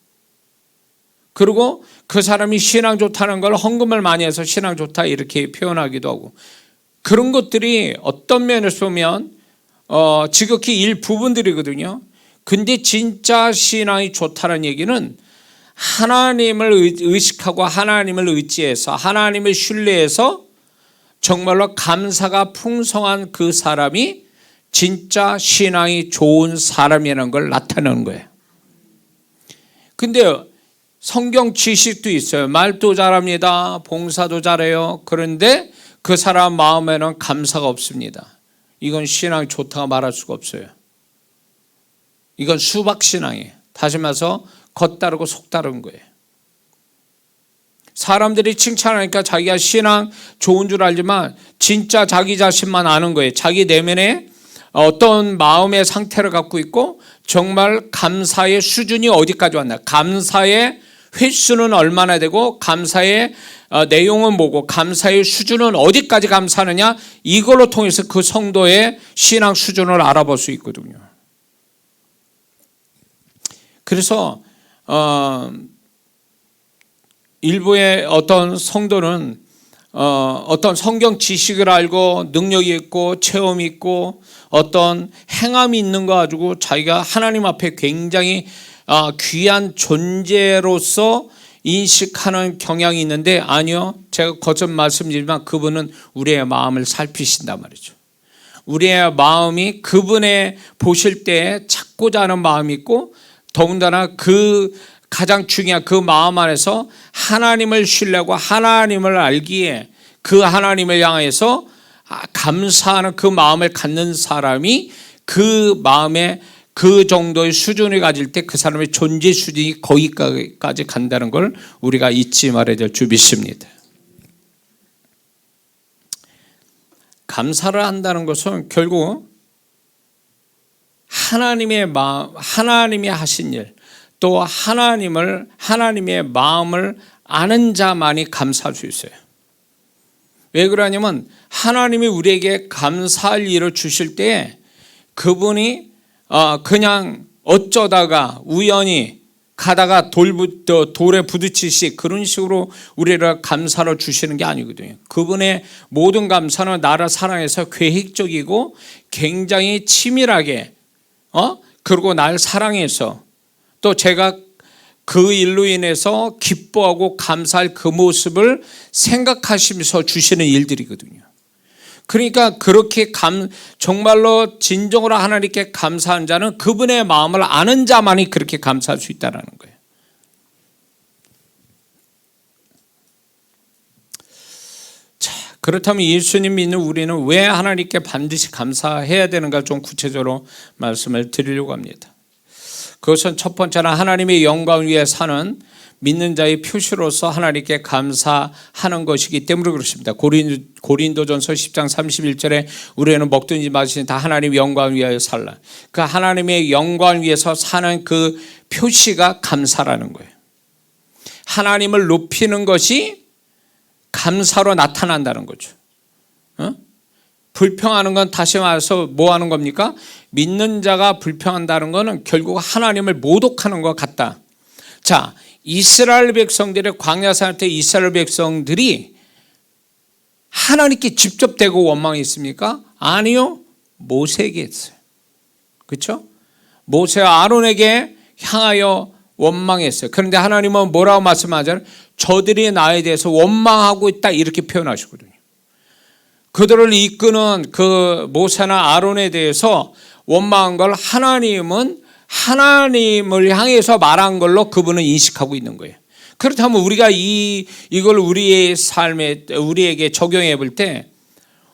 그리고 그 사람이 신앙 좋다는 걸 헌금을 많이 해서 신앙 좋다 이렇게 표현하기도 하고, 그런 것들이 어떤 면에서 보면 지극히 일부분들이거든요. 근데 진짜 신앙이 좋다는 얘기는 하나님을 의식하고 하나님을 의지해서 하나님을 신뢰해서 정말로 감사가 풍성한 그 사람이 진짜 신앙이 좋은 사람이라는 걸 나타내는 거예요. 근데 성경 지식도 있어요. 말도 잘합니다. 봉사도 잘해요. 그런데 그 사람 마음에는 감사가 없습니다. 이건 신앙이 좋다고 말할 수가 없어요. 이건 수박신앙이에요. 다시 말해서 겉다르고 속다른 거예요. 사람들이 칭찬하니까 자기가 신앙 좋은 줄 알지만 진짜 자기 자신만 아는 거예요. 자기 내면에 어떤 마음의 상태를 갖고 있고 정말 감사의 수준이 어디까지 왔나, 감사의 횟수는 얼마나 되고 감사의 내용은 뭐고 감사의 수준은 어디까지 감사하느냐, 이걸로 통해서 그 성도의 신앙 수준을 알아볼 수 있거든요. 그래서 일부의 어떤 성도는 어떤 성경 지식을 알고 능력이 있고 체험이 있고 어떤 행함이 있는 거 가지고 자기가 하나님 앞에 굉장히 귀한 존재로서 인식하는 경향이 있는데, 아니요, 제가 거듭 말씀드리지만 그분은 우리의 마음을 살피신단 말이죠. 우리의 마음이 그분의 보실 때 찾고자 하는 마음이 있고, 더군다나 그 가장 중요한 그 마음 안에서 하나님을 신뢰하고 하나님을 알기에 그 하나님을 향해서 감사하는 그 마음을 갖는 사람이 그 마음에 그 정도의 수준을 가질 때 그 사람의 존재 수준이 거기까지 간다는 걸 우리가 잊지 말아야 될 줄 믿습니다. 감사를 한다는 것은 결국 하나님의 마음, 하나님이 하신 일, 또 하나님의 마음을 아는 자만이 감사할 수 있어요. 왜 그러냐면 하나님이 우리에게 감사할 일을 주실 때 그분이 그냥 어쩌다가 우연히 가다가 돌에 부딪히시 그런 식으로 우리를 감사를 주시는 게 아니거든요. 그분의 모든 감사는 나를 사랑해서 계획적이고 굉장히 치밀하게 그리고 날 사랑해서 또 제가 그 일로 인해서 기뻐하고 감사할 그 모습을 생각하시면서 주시는 일들이거든요. 그러니까 그렇게 정말로 진정으로 하나님께 감사한 자는 그분의 마음을 아는 자만이 그렇게 감사할 수 있다는 거예요. 자, 그렇다면 예수님 믿는 우리는 왜 하나님께 반드시 감사해야 되는가 좀 구체적으로 말씀을 드리려고 합니다. 그것은 첫 번째는 하나님의 영광 위에 사는 믿는 자의 표시로서 하나님께 감사하는 것이기 때문에 그렇습니다. 고린도전서 10장 31절에 우리는 먹든지 마시든지 다 하나님의 영광 위하여 살라. 그 하나님의 영광 위에서 사는 그 표시가 감사라는 거예요. 하나님을 높이는 것이 감사로 나타난다는 거죠. 불평하는 건 다시 말해서 뭐 하는 겁니까? 믿는 자가 불평한다는 것은 결국 하나님을 모독하는 것 같다. 자, 이스라엘 백성들의 광야 생활 때 이스라엘 백성들이 하나님께 직접 대고 원망했습니까? 아니요. 모세에게 했어요. 그렇죠? 모세와 아론에게 향하여 원망했어요. 그런데 하나님은 뭐라고 말씀하잖아요? 저들이 나에 대해서 원망하고 있다 이렇게 표현하시거든요. 그들을 이끄는 그 모세나 아론에 대해서 원망한 걸 하나님은 하나님을 향해서 말한 걸로 그분은 인식하고 있는 거예요. 그렇다면 우리가 이걸 우리의 삶에 우리에게 적용해 볼 때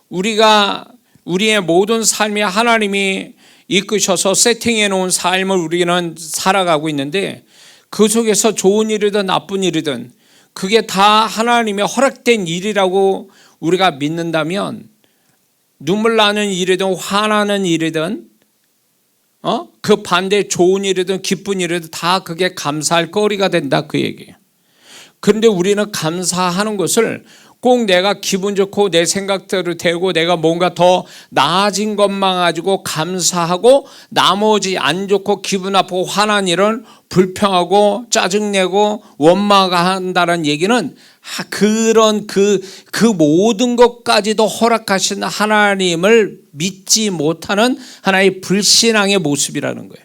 우리의 모든 삶이 하나님이 이끄셔서 세팅해 놓은 삶을 우리는 살아가고 있는데 그 속에서 좋은 일이든 나쁜 일이든 그게 다 하나님의 허락된 일이라고 우리가 믿는다면 눈물 나는 일이든 화나는 일이든 그 반대 좋은 일이든 기쁜 일이든 다 그게 감사할 거리가 된다 그 얘기예요. 그런데 우리는 감사하는 것을 꼭 내가 기분 좋고 내 생각대로 되고 내가 뭔가 더 나아진 것만 가지고 감사하고 나머지 안 좋고 기분 나쁘고 화난 일은 불평하고 짜증내고 원망한다는 얘기는 그런 그 모든 것까지도 허락하신 하나님을 믿지 못하는 하나의 불신앙의 모습이라는 거예요.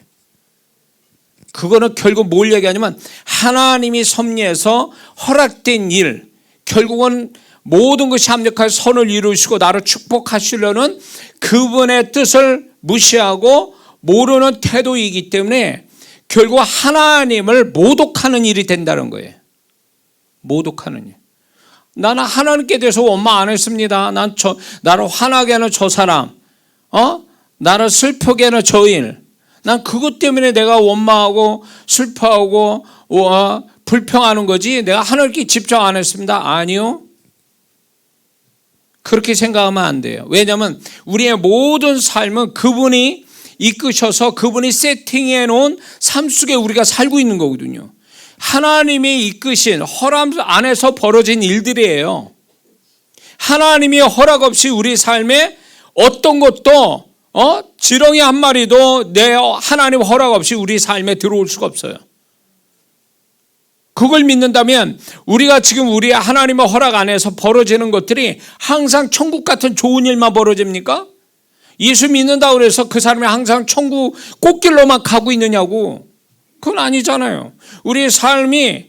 그거는 결국 뭘 얘기하냐면 하나님이 섭리해서 허락된 일, 결국은 모든 것이 합력하여 선을 이루시고 나를 축복하시려는 그분의 뜻을 무시하고 모르는 태도이기 때문에 결국 하나님을 모독하는 일이 된다는 거예요. 모독하는 일. 나는 하나님께 대해서 원망 안 했습니다. 나를 화나게 하는 저 사람, 나를 슬프게 하는 저 일. 난 그것 때문에 내가 원망하고 슬퍼하고 불평하는 거지 내가 하나님께 집중 안 했습니다. 아니요. 그렇게 생각하면 안 돼요. 왜냐하면 우리의 모든 삶은 그분이 이끄셔서 그분이 세팅해 놓은 삶 속에 우리가 살고 있는 거거든요. 하나님이 이끄신 허락 안에서 벌어진 일들이에요. 하나님이 허락 없이 우리 삶에 어떤 것도 지렁이 한 마리도 내 하나님 허락 없이 우리 삶에 들어올 수가 없어요. 그걸 믿는다면 우리가 지금 우리 하나님의 허락 안에서 벌어지는 것들이 항상 천국 같은 좋은 일만 벌어집니까? 예수 믿는다고 해서 그 사람이 항상 천국 꽃길로만 가고 있느냐고. 그건 아니잖아요. 우리의 삶이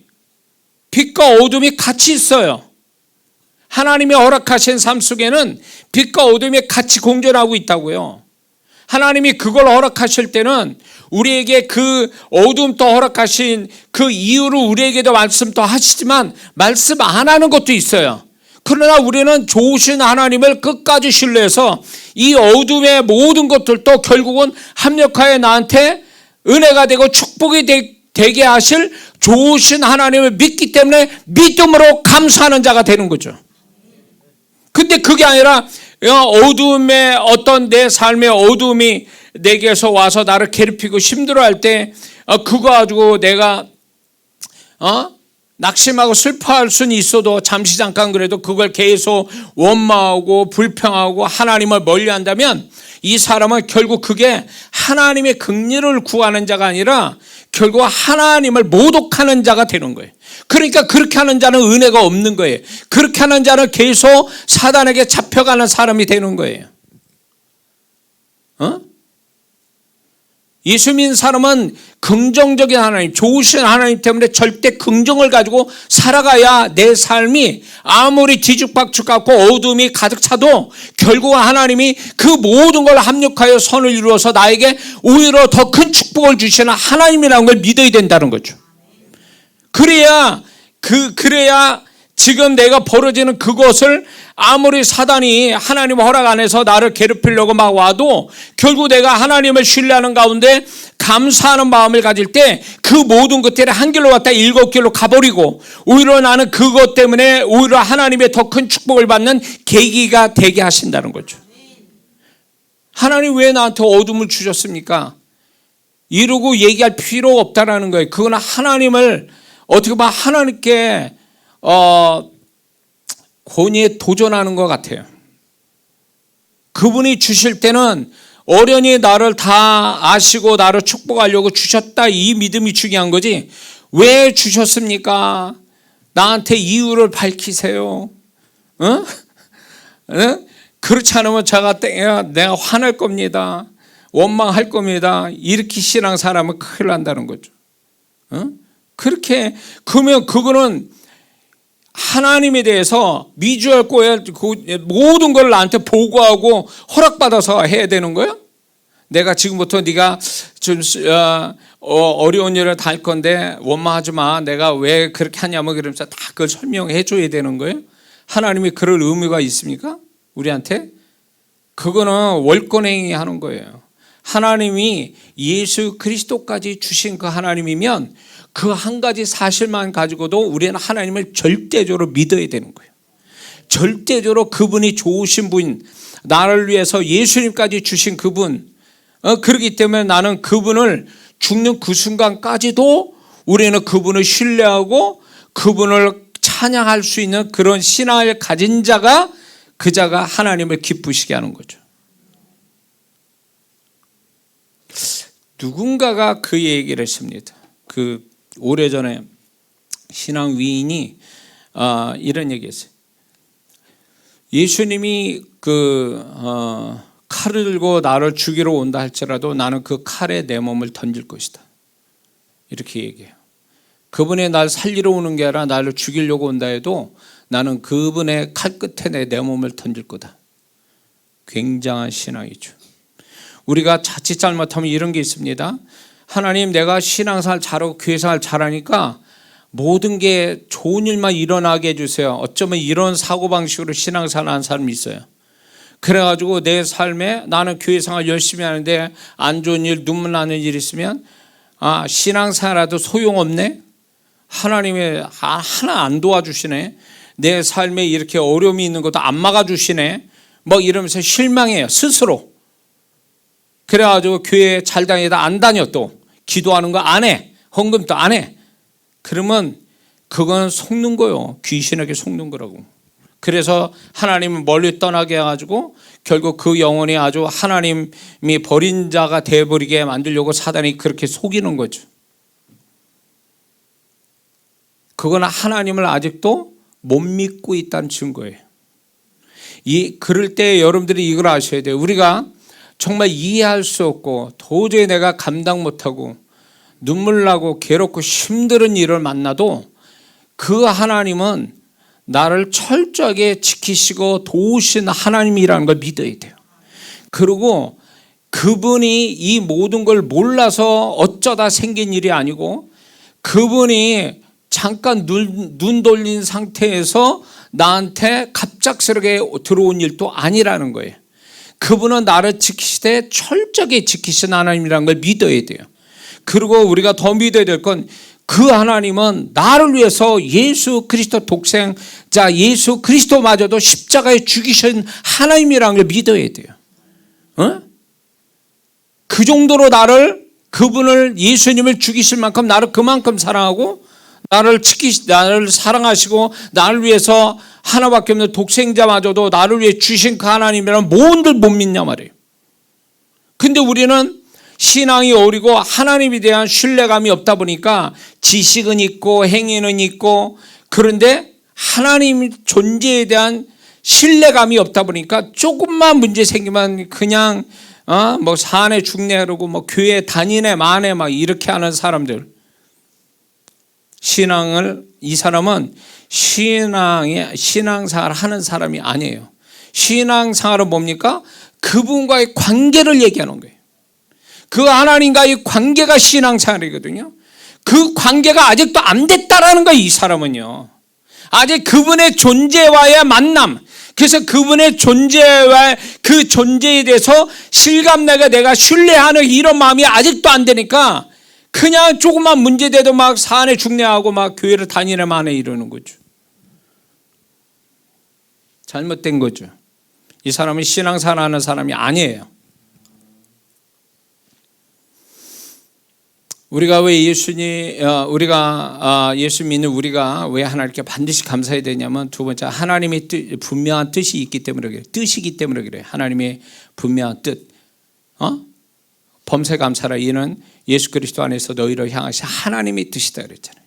빛과 어둠이 같이 있어요. 하나님이 허락하신 삶 속에는 빛과 어둠이 같이 공존하고 있다고요. 하나님이 그걸 허락하실 때는 우리에게 그 어둠도 허락하신 그 이유로 우리에게도 말씀도 하시지만 말씀 안 하는 것도 있어요. 그러나 우리는 좋으신 하나님을 끝까지 신뢰해서 이 어둠의 모든 것들도 결국은 합력하여 나한테 은혜가 되고 축복이 되게 하실 좋으신 하나님을 믿기 때문에 믿음으로 감사하는 자가 되는 거죠. 근데 그게 아니라 어둠의 어떤 내 삶의 어둠이 내게서 와서 나를 괴롭히고 힘들어할 때 그거 가지고 내가 낙심하고 슬퍼할 수는 있어도 잠시 잠깐 그래도 그걸 계속 원망하고 불평하고 하나님을 멀리한다면 이 사람은 결국 그게 하나님의 긍휼을 구하는 자가 아니라 결국 하나님을 모독하는 자가 되는 거예요. 그러니까 그렇게 하는 자는 은혜가 없는 거예요. 그렇게 하는 자는 계속 사단에게 잡혀가는 사람이 되는 거예요. 예수 믿는 사람은 긍정적인 하나님, 좋으신 하나님 때문에 절대 긍정을 가지고 살아가야 내 삶이 아무리 뒤죽박죽하고 어둠이 가득 차도 결국은 하나님이 그 모든 걸 합력하여 선을 이루어서 나에게 오히려 더 큰 축복을 주시는 하나님이라는 걸 믿어야 된다는 거죠. 그래야 지금 내가 벌어지는 그것을 아무리 사단이 하나님 허락 안에서 나를 괴롭히려고 막 와도 결국 내가 하나님을 신뢰하는 가운데 감사하는 마음을 가질 때 그 모든 것들이 한 길로 왔다 일곱 길로 가버리고 오히려 나는 그것 때문에 오히려 하나님의 더 큰 축복을 받는 계기가 되게 하신다는 거죠. 하나님 왜 나한테 어둠을 주셨습니까? 이러고 얘기할 필요가 없다라는 거예요. 그건 하나님을 어떻게 보면 하나님께 권위에 도전하는 것 같아요. 그분이 주실 때는 어련히 나를 다 아시고 나를 축복하려고 주셨다 이 믿음이 중요한 거지 왜 주셨습니까? 나한테 이유를 밝히세요. 그렇지 않으면 내가 화낼 겁니다. 원망할 겁니다. 이렇게 신앙생활하면 큰일 난다는 거죠. 그렇게 그러면 그거는 하나님에 대해서 미주알 꼬야 모든 걸 나한테 보고하고 허락받아서 해야 되는 거야? 내가 지금부터 네가 좀 어려운 일을 다 할 건데 원망하지 마. 내가 왜 그렇게 하냐면 그러면서 다 그걸 설명해 줘야 되는 거예요? 하나님이 그럴 의무가 있습니까? 우리한테? 그거는 월권행위 하는 거예요. 하나님이 예수 그리스도까지 주신 그 하나님이면 그 한 가지 사실만 가지고도 우리는 하나님을 절대적으로 믿어야 되는 거예요. 절대적으로 그분이 좋으신 분, 나를 위해서 예수님까지 주신 그분, 그렇기 때문에 나는 그분을 죽는 그 순간까지도 우리는 그분을 신뢰하고 그분을 찬양할 수 있는 그런 신앙을 가진 자가 그 자가 하나님을 기쁘시게 하는 거죠. 누군가가 그 얘기를 했습니다. 그 오래전에 신앙 위인이 이런 얘기했어요. 예수님이 칼을 들고 나를 죽이러 온다 할지라도 나는 그 칼에 내 몸을 던질 것이다. 이렇게 얘기해요. 그분이 날 살리러 오는 게 아니라 나를 죽이려고 온다 해도 나는 그분의 칼 끝에 내 몸을 던질 거다. 굉장한 신앙이죠. 우리가 자칫 잘못하면 이런 게 있습니다. 하나님, 내가 신앙생활 잘하고 교회생활 잘하니까 모든 게 좋은 일만 일어나게 해주세요. 어쩌면 이런 사고방식으로 신앙생활 하는 사람이 있어요. 그래가지고 내 삶에 나는 교회생활 열심히 하는데 안 좋은 일, 눈물 나는 일 있으면 신앙생활라도 소용없네? 하나님이 하나 안 도와주시네? 내 삶에 이렇게 어려움이 있는 것도 안 막아주시네? 뭐 이러면서 실망해요, 스스로. 그래가지고 교회 잘 다니다 안 다녀. 또 기도하는 거 안 해, 헌금도 안 해. 그러면 그건 속는 거요. 귀신에게 속는 거라고. 그래서 하나님을 멀리 떠나게 해가지고 결국 그 영혼이 아주 하나님이 버린 자가 되어버리게 만들려고 사단이 그렇게 속이는 거죠. 그건 하나님을 아직도 못 믿고 있다는 증거예요. 그럴 때 여러분들이 이걸 아셔야 돼요. 우리가 정말 이해할 수 없고 도저히 내가 감당 못하고 눈물 나고 괴롭고 힘든 일을 만나도 그 하나님은 나를 철저하게 지키시고 도우신 하나님이라는 걸 믿어야 돼요. 그리고 그분이 이 모든 걸 몰라서 어쩌다 생긴 일이 아니고 그분이 잠깐 눈 돌린 상태에서 나한테 갑작스럽게 들어온 일도 아니라는 거예요. 그분은 나를 지키시되 철저하게 지키신 하나님이라는 걸 믿어야 돼요. 그리고 우리가 더 믿어야 될 건 그 하나님은 나를 위해서 예수 그리스도 독생자 예수 그리스도마저도 십자가에 죽이신 하나님이라는 걸 믿어야 돼요. 그 정도로 그분을 예수님을 죽이실 만큼 나를 그만큼 사랑하고 나를 사랑하시고 나를 위해서 하나밖에 없는 독생자마저도 나를 위해 주신 그 하나님이라면 뭔들 못 믿냐 말이에요. 근데 우리는 신앙이 어리고 하나님에 대한 신뢰감이 없다 보니까 지식은 있고 행위는 있고 그런데 하나님 존재에 대한 신뢰감이 없다 보니까 조금만 문제 생기면 그냥 뭐 사내 죽네 그러고 뭐 교회 다니네 마네 막 이렇게 하는 사람들. 이 사람은 신앙생활 하는 사람이 아니에요. 신앙생활은 뭡니까? 그분과의 관계를 얘기하는 거예요. 그 하나님과의 관계가 신앙생활이거든요. 그 관계가 아직도 안 됐다라는 거예요. 이 사람은요. 아직 그분의 존재와의 만남, 그래서 그분의 존재와 그 존재에 대해서 실감나게 내가 신뢰하는 이런 마음이 아직도 안 되니까 그냥 조금만 문제돼도 막 사안에 중례하고 막 교회를 다니네 마네 이러는 거죠. 잘못된 거죠. 이 사람은 신앙생활 하는 사람이 아니에요. 우리가 왜 예수 믿는 우리가 왜 하나님께 반드시 감사해야 되냐면 두 번째 하나님의 분명한 뜻이 있기 때문에 그래요. 뜻이기 때문에 그래요. 하나님의 분명한 뜻. 범세 감사라 이는 예수 그리스도 안에서 너희를 향하신 하나님의 뜻이다 그랬잖아요.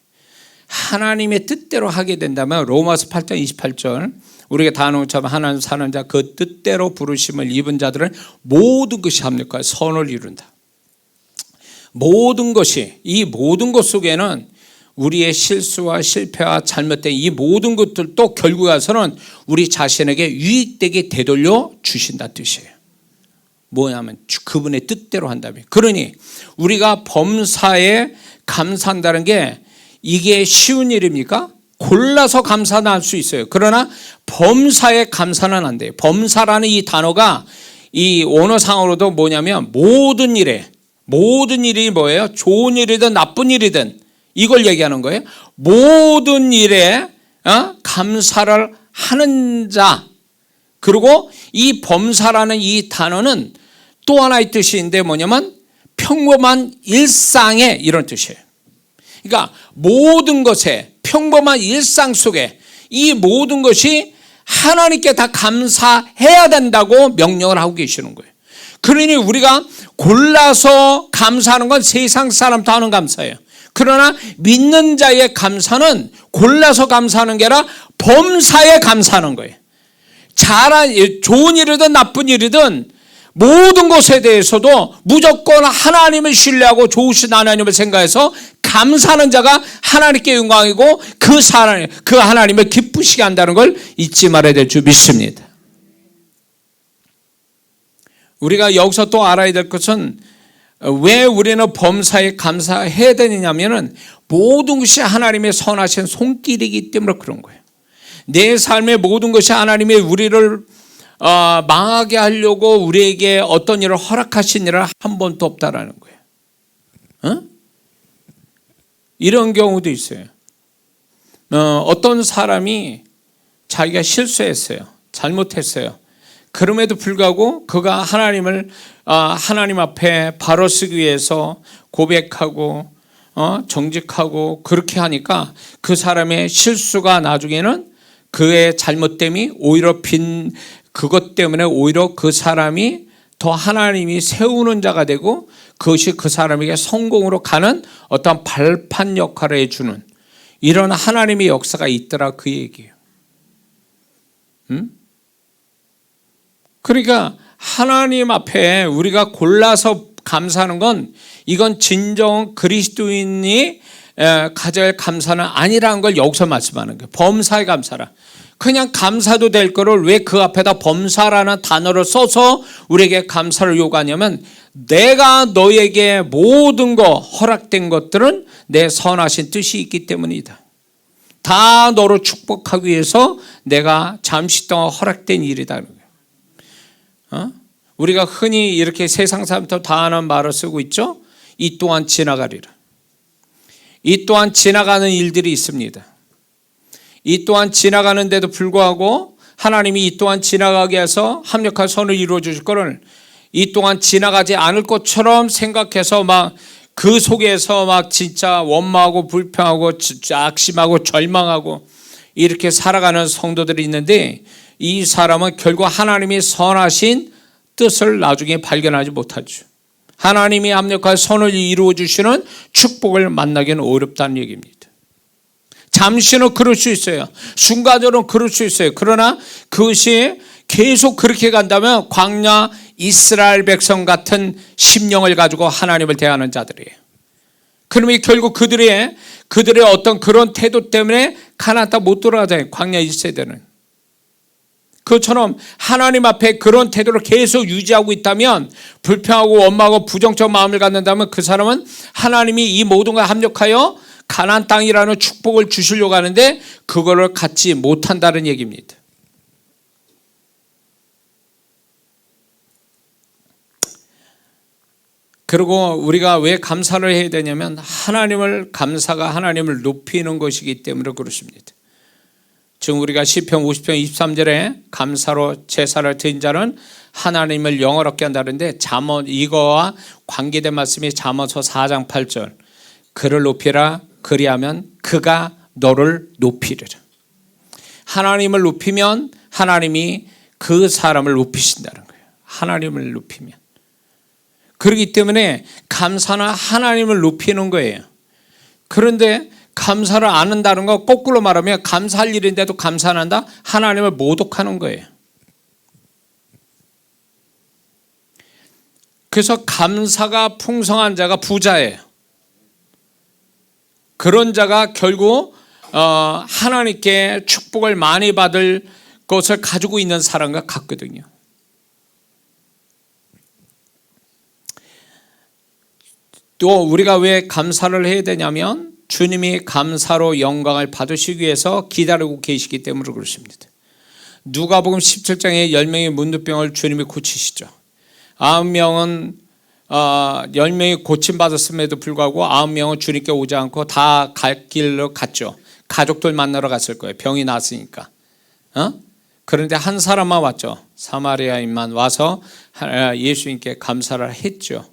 하나님의 뜻대로 하게 된다면 로마서 8장 28절 우리가 단어처럼 하나님 사는 자 그 뜻대로 부르심을 입은 자들은 모든 것이 합니까? 선을 이룬다. 모든 것이, 이 모든 것 속에는 우리의 실수와 실패와 잘못된 이 모든 것들도 결국 와서는 우리 자신에게 유익되게 되돌려 주신다 뜻이에요. 뭐냐면 그분의 뜻대로 한다면. 그러니 우리가 범사에 감사한다는 게 이게 쉬운 일입니까? 골라서 감사는 할 수 있어요. 그러나 범사에 감사는 안 돼요. 범사라는 이 단어가 이 원어상으로도 뭐냐면 모든 일이 뭐예요? 좋은 일이든 나쁜 일이든 이걸 얘기하는 거예요. 모든 일에 감사를 하는 자. 그리고 이 범사라는 이 단어는 또 하나의 뜻이 있는데 뭐냐면 평범한 일상에 이런 뜻이에요. 그러니까 모든 것에 평범한 일상 속에 이 모든 것이 하나님께 다 감사해야 된다고 명령을 하고 계시는 거예요. 그러니 우리가 골라서 감사하는 건 세상 사람도 하는 감사예요. 그러나 믿는 자의 감사는 골라서 감사하는 게 아니라 범사에 감사하는 거예요. 좋은 일이든 나쁜 일이든 모든 것에 대해서도 무조건 하나님을 신뢰하고 좋으신 하나님을 생각해서 감사하는 자가 하나님께 영광이고 그 하나님을 기쁘시게 한다는 걸 잊지 말아야 될 줄 믿습니다. 우리가 여기서 또 알아야 될 것은 왜 우리는 범사에 감사해야 되느냐면은 모든 것이 하나님의 선하신 손길이기 때문에 그런 거예요. 내 삶의 모든 것이 하나님이 우리를 망하게 하려고 우리에게 어떤 일을 허락하신 일은 한 번도 없다라는 거예요. 이런 경우도 있어요. 어떤 사람이 자기가 실수했어요. 잘못했어요. 그럼에도 불구하고 그가 하나님 앞에 바로 서기 위해서 고백하고 정직하고 그렇게 하니까 그 사람의 실수가 나중에는 그의 잘못됨이 오히려 그것 때문에 오히려 그 사람이 더 하나님이 세우는 자가 되고 그것이 그 사람에게 성공으로 가는 어떤 발판 역할을 해주는 이런 하나님의 역사가 있더라 그 얘기예요. 그러니까 하나님 앞에 우리가 골라서 감사하는 건 이건 진정 그리스도인이 가져야 할 감사는 아니라는 걸 여기서 말씀하는 거예요. 범사의 감사라. 그냥 감사도 될 거를 왜 그 앞에다 범사라는 단어를 써서 우리에게 감사를 요구하냐면 내가 너에게 모든 거 허락된 것들은 내 선하신 뜻이 있기 때문이다. 다 너로 축복하기 위해서 내가 잠시 동안 허락된 일이다. 우리가 흔히 이렇게 세상 사람들 다 하는 말을 쓰고 있죠. 이 또한 지나가리라. 이 또한 지나가는 일들이 있습니다. 이 또한 지나가는데도 불구하고 하나님이 이 또한 지나가게 해서 합력한 선을 이루어 주실 거를 이 또한 지나가지 않을 것처럼 생각해서 막 그 속에서 막 진짜 원망하고 불평하고 악심하고 절망하고 이렇게 살아가는 성도들이 있는데 이 사람은 결국 하나님이 선하신 뜻을 나중에 발견하지 못하죠. 하나님이 합력한 선을 이루어 주시는 축복을 만나기는 어렵다는 얘기입니다. 잠시는 그럴 수 있어요. 순간적으로 그럴 수 있어요. 그러나 그것이 계속 그렇게 간다면 광야 이스라엘 백성 같은 심령을 가지고 하나님을 대하는 자들이에요. 그러면 결국 그들의 어떤 그런 태도 때문에 가나안 땅 못 들어가잖아요. 광야 1세대는. 그것처럼 하나님 앞에 그런 태도를 계속 유지하고 있다면 불평하고 원망하고 부정적 마음을 갖는다면 그 사람은 하나님이 이 모든 걸 합력하여 가나안 땅이라는 축복을 주시려고 하는데 그거를 갖지 못한다는 얘기입니다. 그리고 우리가 왜 감사를 해야 되냐면 감사가 하나님을 높이는 것이기 때문에 그렇습니다. 지금 우리가 시편 50편 23절에 감사로 제사를 드린 자는 하나님을 영화롭게 한다는데 이거와 관계된 말씀이 잠언서 4장 8절 그를 높이라 그리하면 그가 너를 높이리라. 하나님을 높이면 하나님이 그 사람을 높이신다는 거예요. 하나님을 높이면. 그렇기 때문에 감사는 하나님을 높이는 거예요. 그런데 감사를 안 한다는 거 거꾸로 말하면 감사할 일인데도 감사 안 한다? 하나님을 모독하는 거예요. 그래서 감사가 풍성한 자가 부자예요. 그런 자가 결국 하나님께 축복을 많이 받을 것을 가지고 있는 사람과 같거든요. 또 우리가 왜 감사를 해야 되냐면 주님이 감사로 영광을 받으시기 위해서 기다리고 계시기 때문에 그렇습니다. 누가복음 17장에 10명의 문둥병을 주님이 고치시죠. 9명은 10명이 고침받았음에도 불구하고 9명은 주님께 오지 않고 다 갈 길로 갔죠. 가족들 만나러 갔을 거예요. 병이 났으니까. 그런데 한 사람만 왔죠. 사마리아인만 와서 예수님께 감사를 했죠.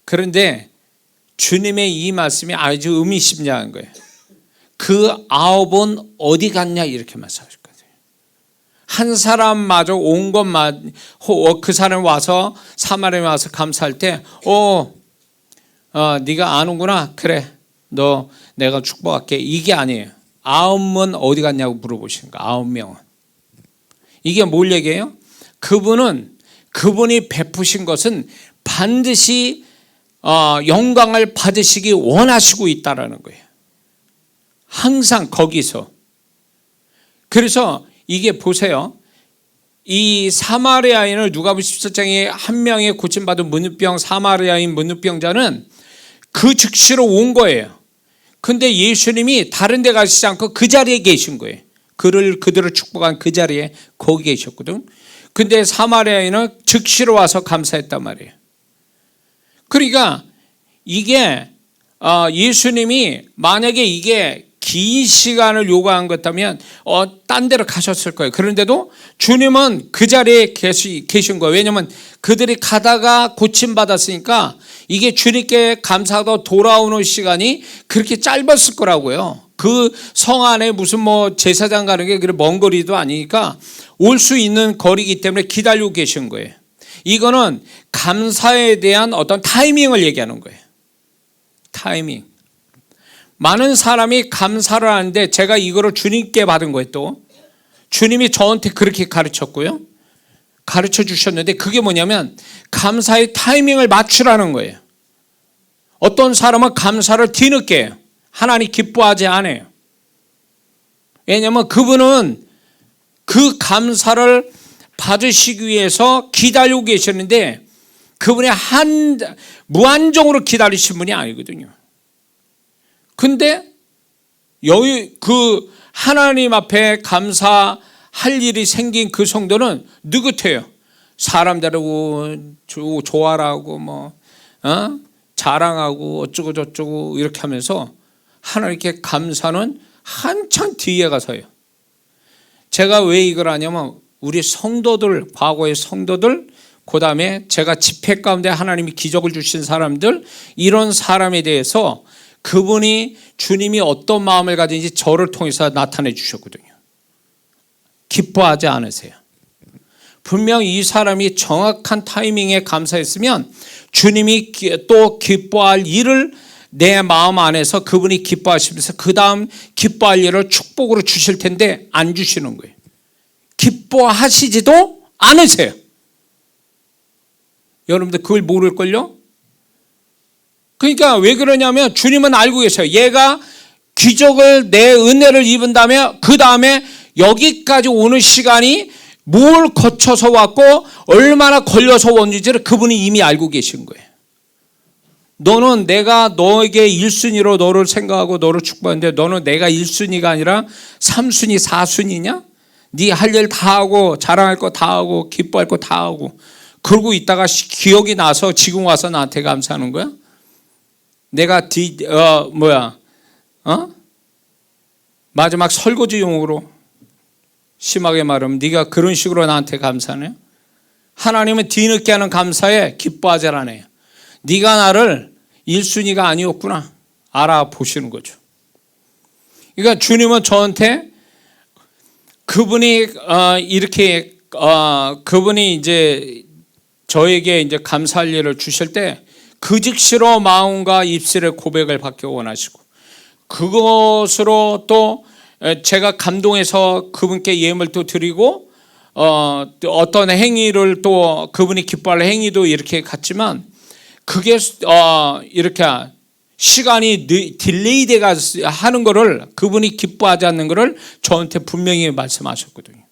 그런데 주님의 이 말씀이 아주 의미심장한 거예요. 그 9은 어디 갔냐 이렇게 말씀하셨거든요. 한 사람마저 온 것만 그 사람 와서 사마리아에 와서 감사할 때 네가 아는구나. 그래 너 내가 축복할게. 이게 아니에요. 9은 어디 갔냐고 물어보시는 거예요. 9명은. 이게 뭘 얘기해요? 그분이 베푸신 것은 반드시 영광을 받으시기 원하시고 있다라는 거예요. 항상 거기서. 그래서 이게 보세요. 이 사마리아인을 누가복음 17장에 한 명의 고침받은 문둥병 사마리아인 문둥병자는 그 즉시로 온 거예요. 근데 예수님이 다른 데 가시지 않고 그 자리에 계신 거예요. 그들을 축복한 그 자리에 거기 계셨거든. 근데 사마리아인은 즉시로 와서 감사했단 말이에요. 그러니까 이게 예수님이 만약에 이게 긴 시간을 요구한 것다면 딴 데로 가셨을 거예요. 그런데도 주님은 그 자리에 계신 거예요. 왜냐하면 그들이 가다가 고침받았으니까 이게 주님께 감사하고 돌아오는 시간이 그렇게 짧았을 거라고요. 그 성 안에 무슨 제사장 가는 게 먼 거리도 아니니까 올 수 있는 거리이기 때문에 기다리고 계신 거예요. 이거는 감사에 대한 어떤 타이밍을 얘기하는 거예요. 타이밍. 많은 사람이 감사를 하는데 제가 이거를 주님께 받은 거예요. 또 주님이 저한테 그렇게 가르쳤고요. 가르쳐 주셨는데 그게 뭐냐면 감사의 타이밍을 맞추라는 거예요. 어떤 사람은 감사를 뒤늦게 해요. 하나님 기뻐하지 않아요. 왜냐하면 그분은 그 감사를 받으시기 위해서 기다리고 계셨는데 그분이 무한정으로 기다리신 분이 아니거든요. 근데 그 하나님 앞에 감사할 일이 생긴 그 성도는 느긋해요. 사람들하고 좋아라고 자랑하고 어쩌고 저쩌고 이렇게 하면서 하나님께 감사는 한참 뒤에 가서요. 제가 왜 이걸 하냐면 우리 성도들, 과거의 성도들, 그 다음에 제가 집회 가운데 하나님이 기적을 주신 사람들, 이런 사람에 대해서 그분이 주님이 어떤 마음을 가진지 저를 통해서 나타내 주셨거든요. 기뻐하지 않으세요. 분명 이 사람이 정확한 타이밍에 감사했으면 주님이 또 기뻐할 일을 내 마음 안에서 그분이 기뻐하시면서 그 다음 기뻐할 일을 축복으로 주실 텐데 안 주시는 거예요. 기뻐하시지도 않으세요. 여러분들 그걸 모를걸요? 그러니까 왜 그러냐면 주님은 알고 계셔요. 얘가 기적을 내 은혜를 입은 다음에 그 다음에 여기까지 오는 시간이 뭘 거쳐서 왔고 얼마나 걸려서 왔는지를 그분이 이미 알고 계신 거예요. 너는 내가 너에게 1순위로 너를 생각하고 너를 축복하는데 너는 내가 1순위가 아니라 3순위, 4순위냐? 네 할 일 다 하고 자랑할 거 다 하고 기뻐할 거 다 하고 그러고 있다가 기억이 나서 지금 와서 나한테 감사하는 거야? 내가 마지막 설거지 용으로 심하게 말하면 네가 그런 식으로 나한테 감사하네? 하나님은 뒤늦게 하는 감사에 기뻐하지 않아요. 네가 나를 1순위가 아니었구나 알아보시는 거죠. 그러니까 주님은 저한테 그분이 이렇게 그분이 이제 저에게 이제 감사할 일을 주실 때 그 즉시로 마음과 입술의 고백을 받기 원하시고 그것으로 또 제가 감동해서 그분께 예물을 또 드리고 또 어떤 행위를 또 그분이 기뻐할 행위도 이렇게 갔지만 그게 이렇게 시간이 딜레이 돼가 하는 거를 그분이 기뻐하지 않는 거를 저한테 분명히 말씀하셨거든요.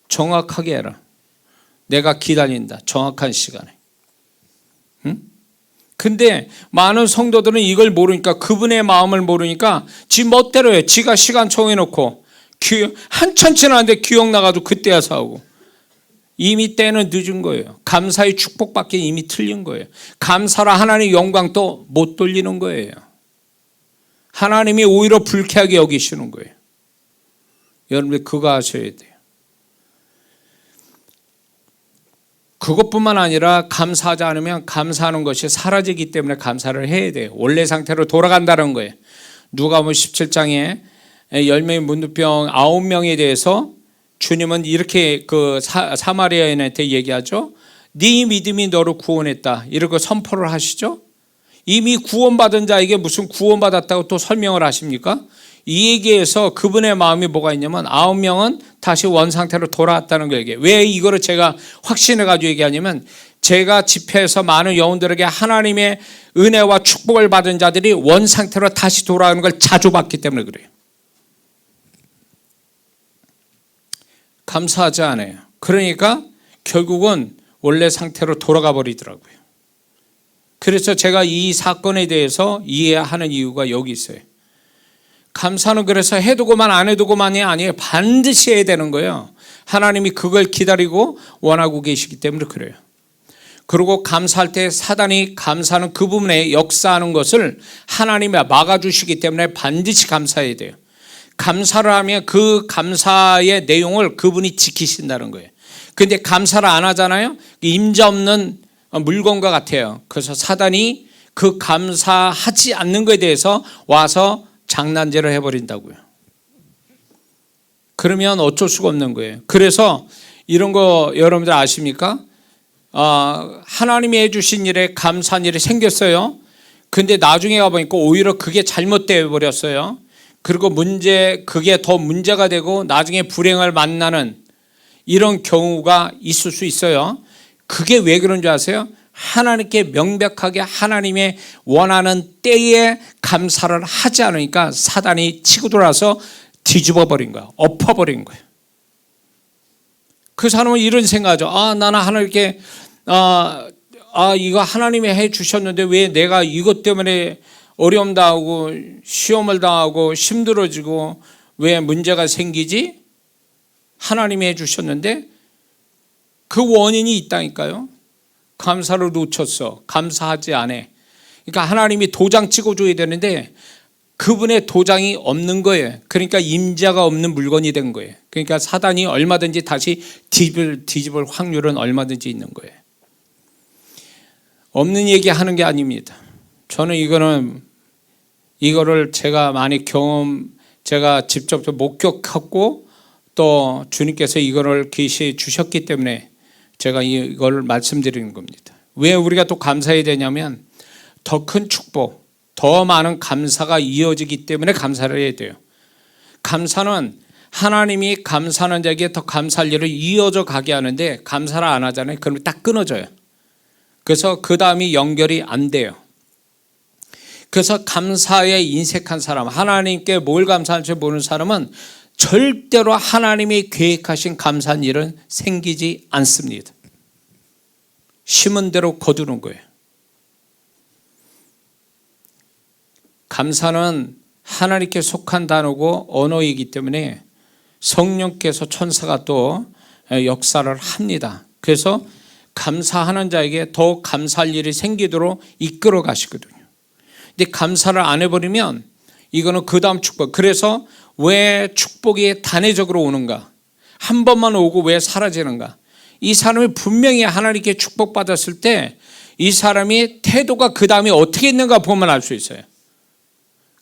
정확하게 해라. 내가 기다린다. 정확한 시간에. 응? 근데 많은 성도들은 이걸 모르니까, 그분의 마음을 모르니까 지 멋대로 해. 지가 시간 정해놓고 한참 지났는데 기억 나가지고 그때야 사오고. 이미 때는 늦은 거예요. 감사의 축복받기 이미 틀린 거예요. 감사라 하나님의 영광 또 못 돌리는 거예요. 하나님이 오히려 불쾌하게 여기시는 거예요. 여러분들 그거 하셔야 돼요. 그것뿐만 아니라 감사하지 않으면 감사하는 것이 사라지기 때문에 감사를 해야 돼요. 원래 상태로 돌아간다는 거예요. 누가복음 17장에 10명의 문둥병 9명에 대해서 주님은 이렇게 그 사마리아인한테 얘기하죠. 네 믿음이 너를 구원했다. 이렇게 선포를 하시죠. 이미 구원받은 자에게 무슨 구원받았다고 또 설명을 하십니까? 이 얘기에서 그분의 마음이 뭐가 있냐면 9명은 다시 원상태로 돌아왔다는 거 얘기해요. 왜 이거를 제가 확신해가지고 얘기하냐면, 제가 집회에서 많은 영혼들에게 하나님의 은혜와 축복을 받은 자들이 원상태로 다시 돌아오는 걸 자주 봤기 때문에 그래요. 감사하지 않아요. 그러니까 결국은 원래 상태로 돌아가 버리더라고요. 그래서 제가 이 사건에 대해서 이해하는 이유가 여기 있어요. 감사는 그래서 해두고만 안 해두고만이 아니에요. 반드시 해야 되는 거예요. 하나님이 그걸 기다리고 원하고 계시기 때문에 그래요. 그리고 감사할 때 사단이 감사하는 그 부분에 역사하는 것을 하나님이 막아주시기 때문에 반드시 감사해야 돼요. 감사를 하면 그 감사의 내용을 그분이 지키신다는 거예요. 근데 감사를 안 하잖아요. 임자 없는 물건과 같아요. 그래서 사단이 그 감사하지 않는 것에 대해서 와서 장난질을 해버린다고요. 그러면 어쩔 수가 없는 거예요. 그래서 이런 거 여러분들 아십니까? 하나님이 해주신 일에 감사한 일이 생겼어요. 근데 나중에 가보니까 오히려 그게 잘못되어 버렸어요. 그리고 그게 더 문제가 되고 나중에 불행을 만나는 이런 경우가 있을 수 있어요. 그게 왜 그런 줄 아세요? 하나님께 명백하게 하나님의 원하는 때에 감사를 하지 않으니까 사단이 치고 돌아서 뒤집어 버린 거야. 엎어버린 거예요. 그 사람은 이런 생각하죠. 나는 하나님께 이거 하나님이 해 주셨는데 왜 내가 이것 때문에 어려움 당하고 시험을 당하고 힘들어지고 왜 문제가 생기지? 하나님이 해 주셨는데 그 원인이 있다니까요. 감사를 놓쳤어. 감사하지 않아. 그러니까 하나님이 도장 찍어줘야 되는데 그분의 도장이 없는 거예요. 그러니까 임자가 없는 물건이 된 거예요. 그러니까 사단이 얼마든지 다시 뒤집을 확률은 얼마든지 있는 거예요. 없는 얘기 하는 게 아닙니다. 저는 이거를 제가 많이 제가 직접 목격했고 또 주님께서 이거를 계시해 주셨기 때문에 제가 이걸 말씀드리는 겁니다. 왜 우리가 또 감사해야 되냐면 더 큰 축복, 더 많은 감사가 이어지기 때문에 감사를 해야 돼요. 감사는 하나님이 감사하는 자에게 더 감사할 일을 이어져 가게 하는데 감사를 안 하잖아요. 그러면 딱 끊어져요. 그래서 그 다음이 연결이 안 돼요. 그래서 감사에 인색한 사람, 하나님께 뭘 감사할지 모르는 사람은 절대로 하나님이 계획하신 감사한 일은 생기지 않습니다. 심은 대로 거두는 거예요. 감사는 하나님께 속한 단어고 언어이기 때문에 성령께서 천사가 또 역사를 합니다. 그래서 감사하는 자에게 더 감사할 일이 생기도록 이끌어 가시거든요. 근데 감사를 안 해버리면 이거는 그 다음 축복. 그래서 왜 축복이 단회적으로 오는가? 한 번만 오고 왜 사라지는가? 이 사람이 분명히 하나님께 축복받았을 때 이 사람이 태도가 그 다음에 어떻게 있는가 보면 알 수 있어요.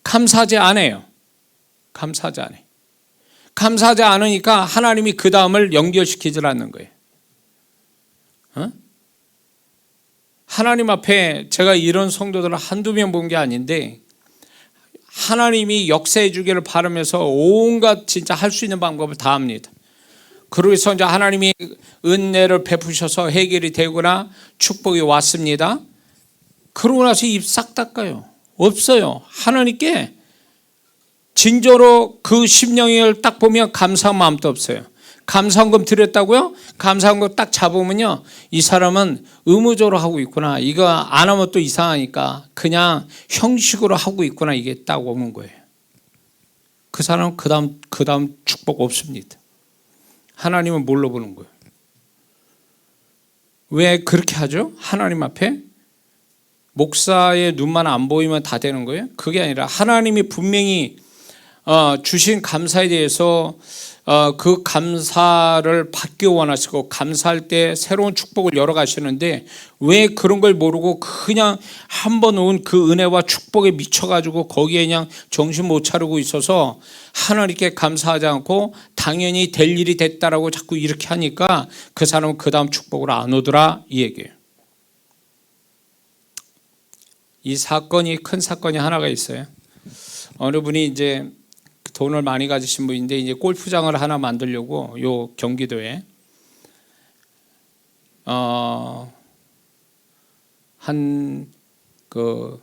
감사하지 않아요. 감사하지 않아요. 감사하지 않으니까 하나님이 그 다음을 연결시키지 않는 거예요. 하나님 앞에 제가 이런 성도들을 한두 명 본 게 아닌데 하나님이 역사해 주기를 바라면서 온갖 진짜 할 수 있는 방법을 다 합니다. 그러고서 이제 하나님이 은혜를 베푸셔서 해결이 되거나 축복이 왔습니다. 그러고 나서 입 싹 닦아요. 없어요. 하나님께 진짜로 그 심령을 딱 보면 감사한 마음도 없어요. 감사헌금 드렸다고요? 감사헌금 딱 잡으면요, 이 사람은 의무적으로 하고 있구나, 이거 안 하면 또 이상하니까 그냥 형식으로 하고 있구나, 이게 딱 오는 거예요. 그 사람은 그 다음 축복 없습니다. 하나님은 뭘로 보는 거예요? 왜 그렇게 하죠? 하나님 앞에 목사의 눈만 안 보이면 다 되는 거예요? 그게 아니라 하나님이 분명히 주신 감사에 대해서 그 감사를 받기 원하시고 감사할 때 새로운 축복을 열어가시는데 왜 그런 걸 모르고 그냥 한 번 온 그 은혜와 축복에 미쳐가지고 거기에 그냥 정신 못 차리고 있어서 하나님께 감사하지 않고 당연히 될 일이 됐다라고 자꾸 이렇게 하니까 그 사람은 그 다음 축복으로 안 오더라, 이 얘기예요. 이 사건이, 큰 사건이 하나가 있어요. 어느 분이 이제 돈을 많이 가지신 분인데 이제 골프장을 하나 만들려고 요 경기도에 한 그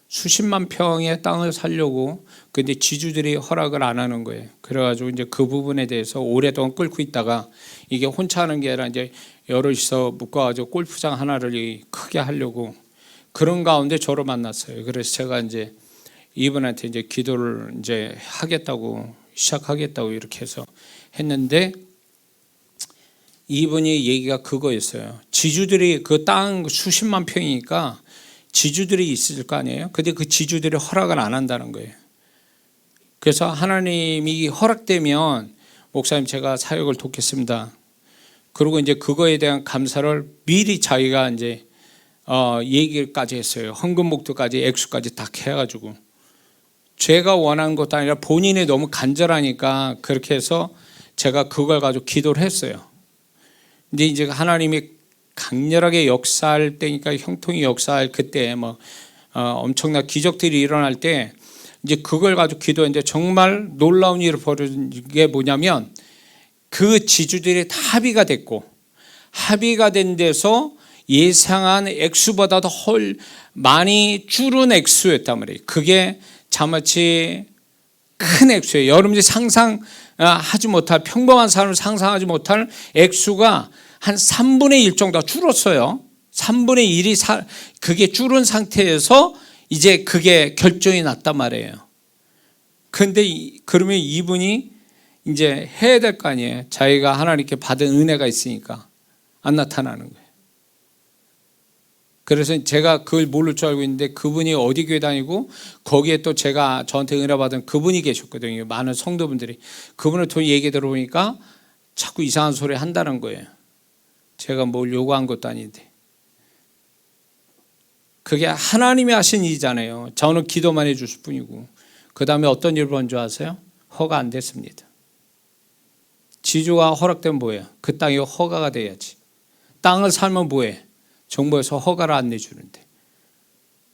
수십만 평의 땅을 사려고, 근데 지주들이 허락을 안 하는 거예요. 그래가지고 이제 그 부분에 대해서 오랫동안 끌고 있다가 이게 혼자 하는 게 아니라 이제 여럿이서 묶어가지고 골프장 하나를 크게 하려고 그런 가운데 저를 만났어요. 그래서 제가 이제 이분한테 이제 기도를 이제 시작하겠다고 이렇게 해서 했는데, 이분이 얘기가 그거였어요. 지주들이 그 땅 수십만 평이니까 지주들이 있을 거 아니에요. 근데 그 지주들이 허락을 안 한다는 거예요. 그래서 하나님이 허락되면 목사님 제가 사역을 돕겠습니다. 그리고 이제 그거에 대한 감사를 미리 자기가 이제 얘기까지 했어요. 헌금 목표까지 액수까지 다 해가지고. 제가 원하는 것도 아니라 본인이 너무 간절하니까 그렇게 해서 제가 그걸 가지고 기도를 했어요. 근데 이제 하나님이 강렬하게 역사할 때니까, 형통이 역사할 그때 엄청난 기적들이 일어날 때 이제 그걸 가지고 기도했는데 정말 놀라운 일을 벌인 게 뭐냐면, 그 지주들이 다 합의가 된 데서 예상한 액수보다도 많이 줄은 액수였단 말이에요. 그게 자마치 큰 액수예요. 여러분들이 상상하지 못할, 평범한 사람을 상상하지 못할 액수가 한 3분의 1 정도 줄었어요. 3분의 1이 그게 줄은 상태에서 이제 그게 결정이 났단 말이에요. 그런데 그러면 이분이 이제 해야 될 거 아니에요. 자기가 하나님께 받은 은혜가 있으니까 안 나타나는 거예요. 그래서 제가 그걸 모를 줄 알고 있는데, 그분이 어디 교회 다니고 거기에 또 제가 저한테 은혜 받은 그분이 계셨거든요. 많은 성도분들이. 그분을 또 얘기 들어보니까 자꾸 이상한 소리 한다는 거예요. 제가 뭘 요구한 것도 아닌데. 그게 하나님이 하신 일이잖아요. 저는 기도만 해주실 뿐이고. 그 다음에 어떤 일을 본 줄 아세요? 허가 안 됐습니다. 지주가 허락되면 뭐예요? 그 땅이 허가가 돼야지. 땅을 살면 뭐해? 정부에서 허가를 안 내주는데.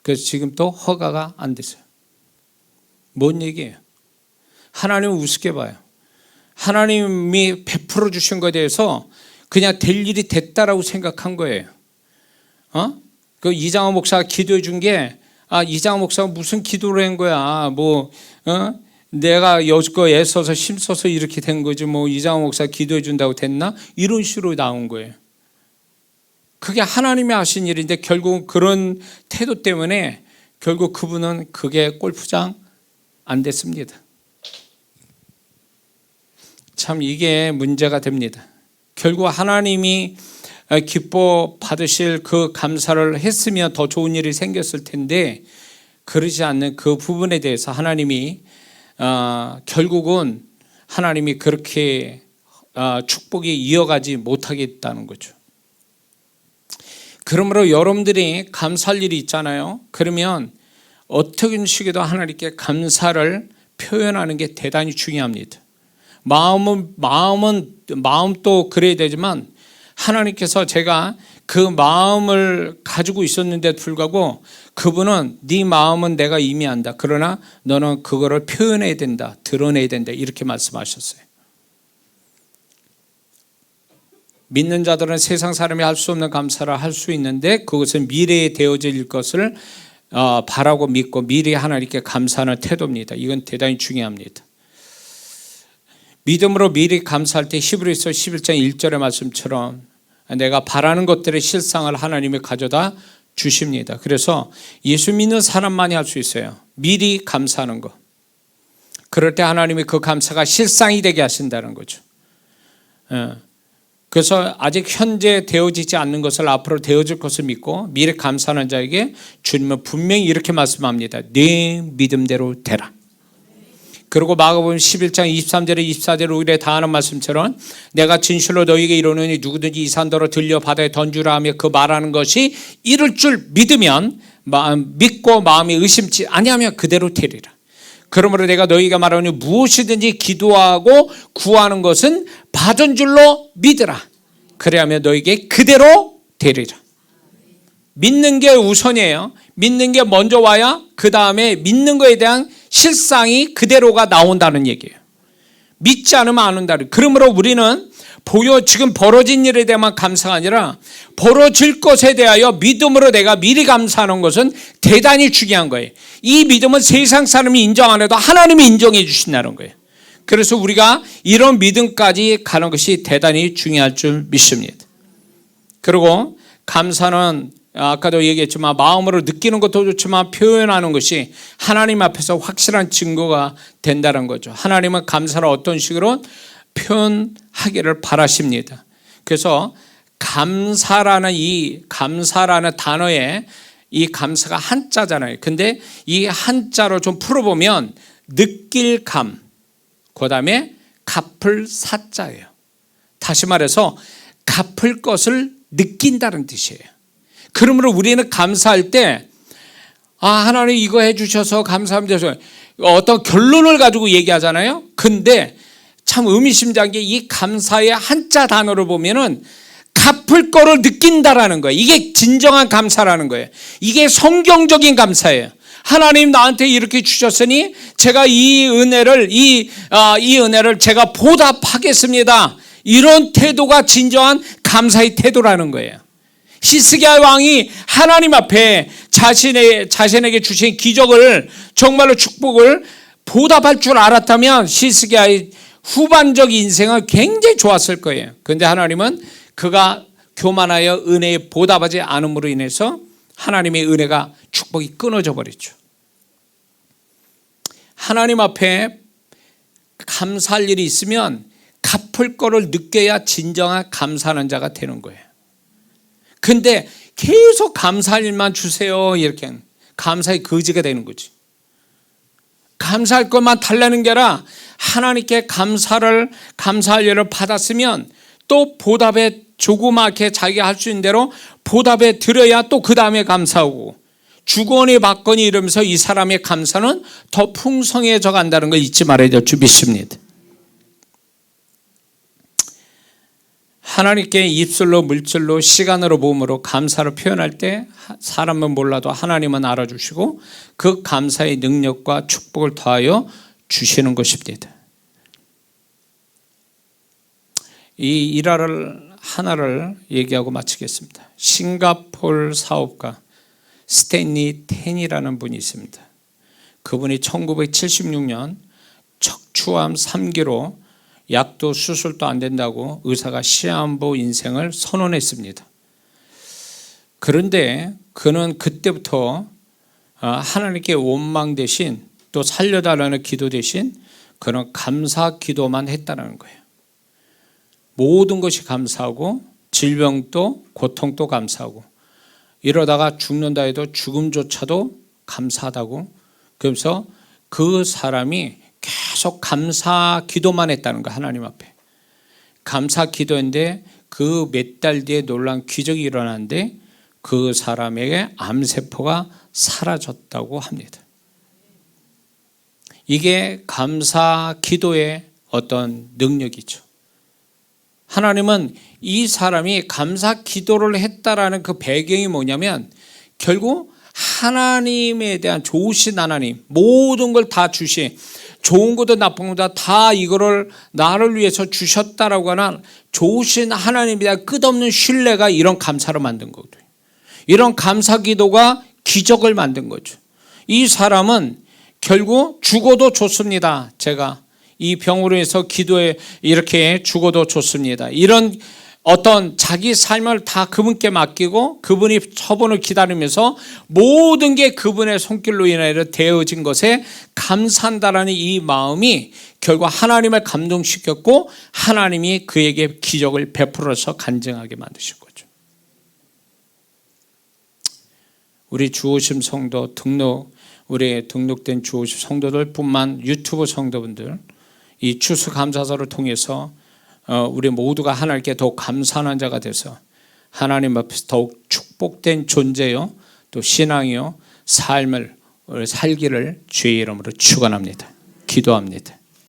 그래서 지금 또 허가가 안 됐어요. 뭔 얘기예요? 하나님은 우습게 봐요. 하나님이 베풀어 주신 것에 대해서 그냥 될 일이 됐다라고 생각한 거예요. 그 이장호 목사가 기도해 준 게, 이장호 목사가 무슨 기도를 한 거야? 내가 여지껏 애써서 힘써서 이렇게 된 거지, 이장호 목사 기도해 준다고 됐나? 이런 식으로 나온 거예요. 그게 하나님이 하신 일인데, 결국 그런 태도 때문에 결국 그분은 그게 골프장 안 됐습니다. 참 이게 문제가 됩니다. 결국 하나님이 기뻐 받으실 그 감사를 했으면 더 좋은 일이 생겼을 텐데, 그러지 않는 그 부분에 대해서 하나님이 결국은 하나님이 그렇게 축복이 이어가지 못하겠다는 거죠. 그러므로 여러분들이 감사할 일이 있잖아요. 그러면 어떻게 식으로 하나님께 감사를 표현하는 게 대단히 중요합니다. 마음도 그래야 되지만 하나님께서 제가 그 마음을 가지고 있었는데도 불구하고 그분은 네 마음은 내가 이미 안다. 그러나 너는 그거를 표현해야 된다. 드러내야 된다. 이렇게 말씀하셨어요. 믿는 자들은 세상 사람이 할 수 없는 감사를 할 수 있는데 그것은 미래에 되어질 것을 바라고 믿고 미래에 하나님께 감사하는 태도입니다. 이건 대단히 중요합니다. 믿음으로 미리 감사할 때 히브리서 11장 1절의 말씀처럼 내가 바라는 것들의 실상을 하나님이 가져다 주십니다. 그래서 예수 믿는 사람만이 할 수 있어요. 미리 감사하는 것. 그럴 때 하나님이 그 감사가 실상이 되게 하신다는 거죠. 그래서 아직 현재 되어지지 않는 것을 앞으로 되어질 것을 믿고 미리 감사하는 자에게 주님은 분명히 이렇게 말씀합니다. 네 믿음대로 되라. 그리고 마가복음 11장 23절에 24절에 우리에 다하는 말씀처럼 내가 진실로 너희에게 이르노니 누구든지 이 산더러 들려 바다에 던주라 하며 그 말하는 것이 이룰 줄 믿으면 믿고 마음이 의심치 아니하면 그대로 되리라. 그러므로 내가 너희가 말하니 무엇이든지 기도하고 구하는 것은 받은 줄로 믿으라. 그래야면 너희에게 그대로 되리라. 믿는 게 우선이에요. 믿는 게 먼저 와야 그 다음에 믿는 거에 대한 실상이 그대로가 나온다는 얘기예요. 믿지 않으면 안 온다는. 그러므로 우리는 지금 벌어진 일에 대한 감사가 아니라 벌어질 것에 대하여 믿음으로 내가 미리 감사하는 것은 대단히 중요한 거예요. 이 믿음은 세상 사람이 인정 안 해도 하나님이 인정해 주신다는 거예요. 그래서 우리가 이런 믿음까지 가는 것이 대단히 중요할 줄 믿습니다. 그리고 감사는 아까도 얘기했지만 마음으로 느끼는 것도 좋지만 표현하는 것이 하나님 앞에서 확실한 증거가 된다는 거죠. 하나님은 감사를 어떤 식으로 표현하기를 바라십니다. 그래서 감사라는 단어에 이 감사가 한자잖아요. 근데 이 한자로 좀 풀어보면 느낄 감, 그 다음에 갚을 사자예요. 다시 말해서 갚을 것을 느낀다는 뜻이에요. 그러므로 우리는 감사할 때 하나님 이거 해주셔서 감사합니다. 어떤 결론을 가지고 얘기하잖아요. 근데 참 의미심장한 게 이 감사의 한자 단어를 보면은 갚을 거를 느낀다라는 거예요. 이게 진정한 감사라는 거예요. 이게 성경적인 감사예요. 하나님 나한테 이렇게 주셨으니 제가 이 은혜를 제가 보답하겠습니다. 이런 태도가 진정한 감사의 태도라는 거예요. 히스기야 왕이 하나님 앞에 자신에게 주신 기적을 정말로 축복을 보답할 줄 알았다면 히스기야의 후반적 인생은 굉장히 좋았을 거예요. 그런데 하나님은 그가 교만하여 은혜에 보답하지 않음으로 인해서 하나님의 은혜가 축복이 끊어져 버렸죠. 하나님 앞에 감사할 일이 있으면 갚을 거를 느껴야 진정한 감사하는 자가 되는 거예요. 근데 계속 감사할 일만 주세요 이렇게 감사의 거지가 되는 거지. 감사할 것만 달라는 게 아니라 하나님께 감사할 일을 받았으면 또 보답에 조그맣게 자기가 할 수 있는 대로 보답에 드려야 또 그 다음에 감사하고 주거니 받거니 이러면서 이 사람의 감사는 더 풍성해져 간다는 걸 잊지 말아야 될 줄 믿습니다. 하나님께 입술로 물질로 시간으로 몸으로 감사를 표현할 때 사람은 몰라도 하나님은 알아주시고 그 감사의 능력과 축복을 더하여 주시는 것입니다. 이 일화를 하나를 얘기하고 마치겠습니다. 싱가포르 사업가 스탠리 텐이라는 분이 있습니다. 그분이 1976년 척추암 3기로 약도 수술도 안 된다고 의사가 시한부 인생을 선언했습니다. 그런데 그는 그때부터 하나님께 원망 대신 또 살려달라는 기도 대신 그런 감사 기도만 했다는 거예요. 모든 것이 감사하고 질병도 고통도 감사하고 이러다가 죽는다 해도 죽음조차도 감사하다고. 그러면서 그 사람이 계속 감사 기도만 했다는 거예요. 하나님 앞에 감사 기도인데 그 몇 달 뒤에 놀라운 기적이 일어났는데 그 사람에게 암세포가 사라졌다고 합니다. 이게 감사 기도의 어떤 능력이죠. 하나님은 이 사람이 감사 기도를 했다라는 그 배경이 뭐냐면 결국 하나님에 대한 좋으신 하나님, 모든 걸 다 주신, 좋은 것도 나쁜 것도 다 이거를 나를 위해서 주셨다라고 하는 좋으신 하나님에 대한 끝없는 신뢰가 이런 감사를 만든 거거든요. 이런 감사 기도가 기적을 만든 거죠. 이 사람은 결국 죽어도 좋습니다. 제가 이 병으로 해서 기도에 이렇게 죽어도 좋습니다. 이런 어떤 자기 삶을 다 그분께 맡기고 그분이 처분을 기다리면서 모든 게 그분의 손길로 인하여 되어진 것에 감사한다라는 이 마음이 결국 하나님을 감동시켰고 하나님이 그에게 기적을 베풀어서 간증하게 만드신 거죠. 우리 주오심 성도 우리 등록된 주오심 성도들 뿐만 유튜브 성도분들 이 추수감사절을 통해서 우리 모두가 하나님께 더욱 감사하는 자가 돼서 하나님 앞에서 더욱 축복된 존재요 또 신앙이요 삶을 살기를 주의 이름으로 축원합니다. 기도합니다.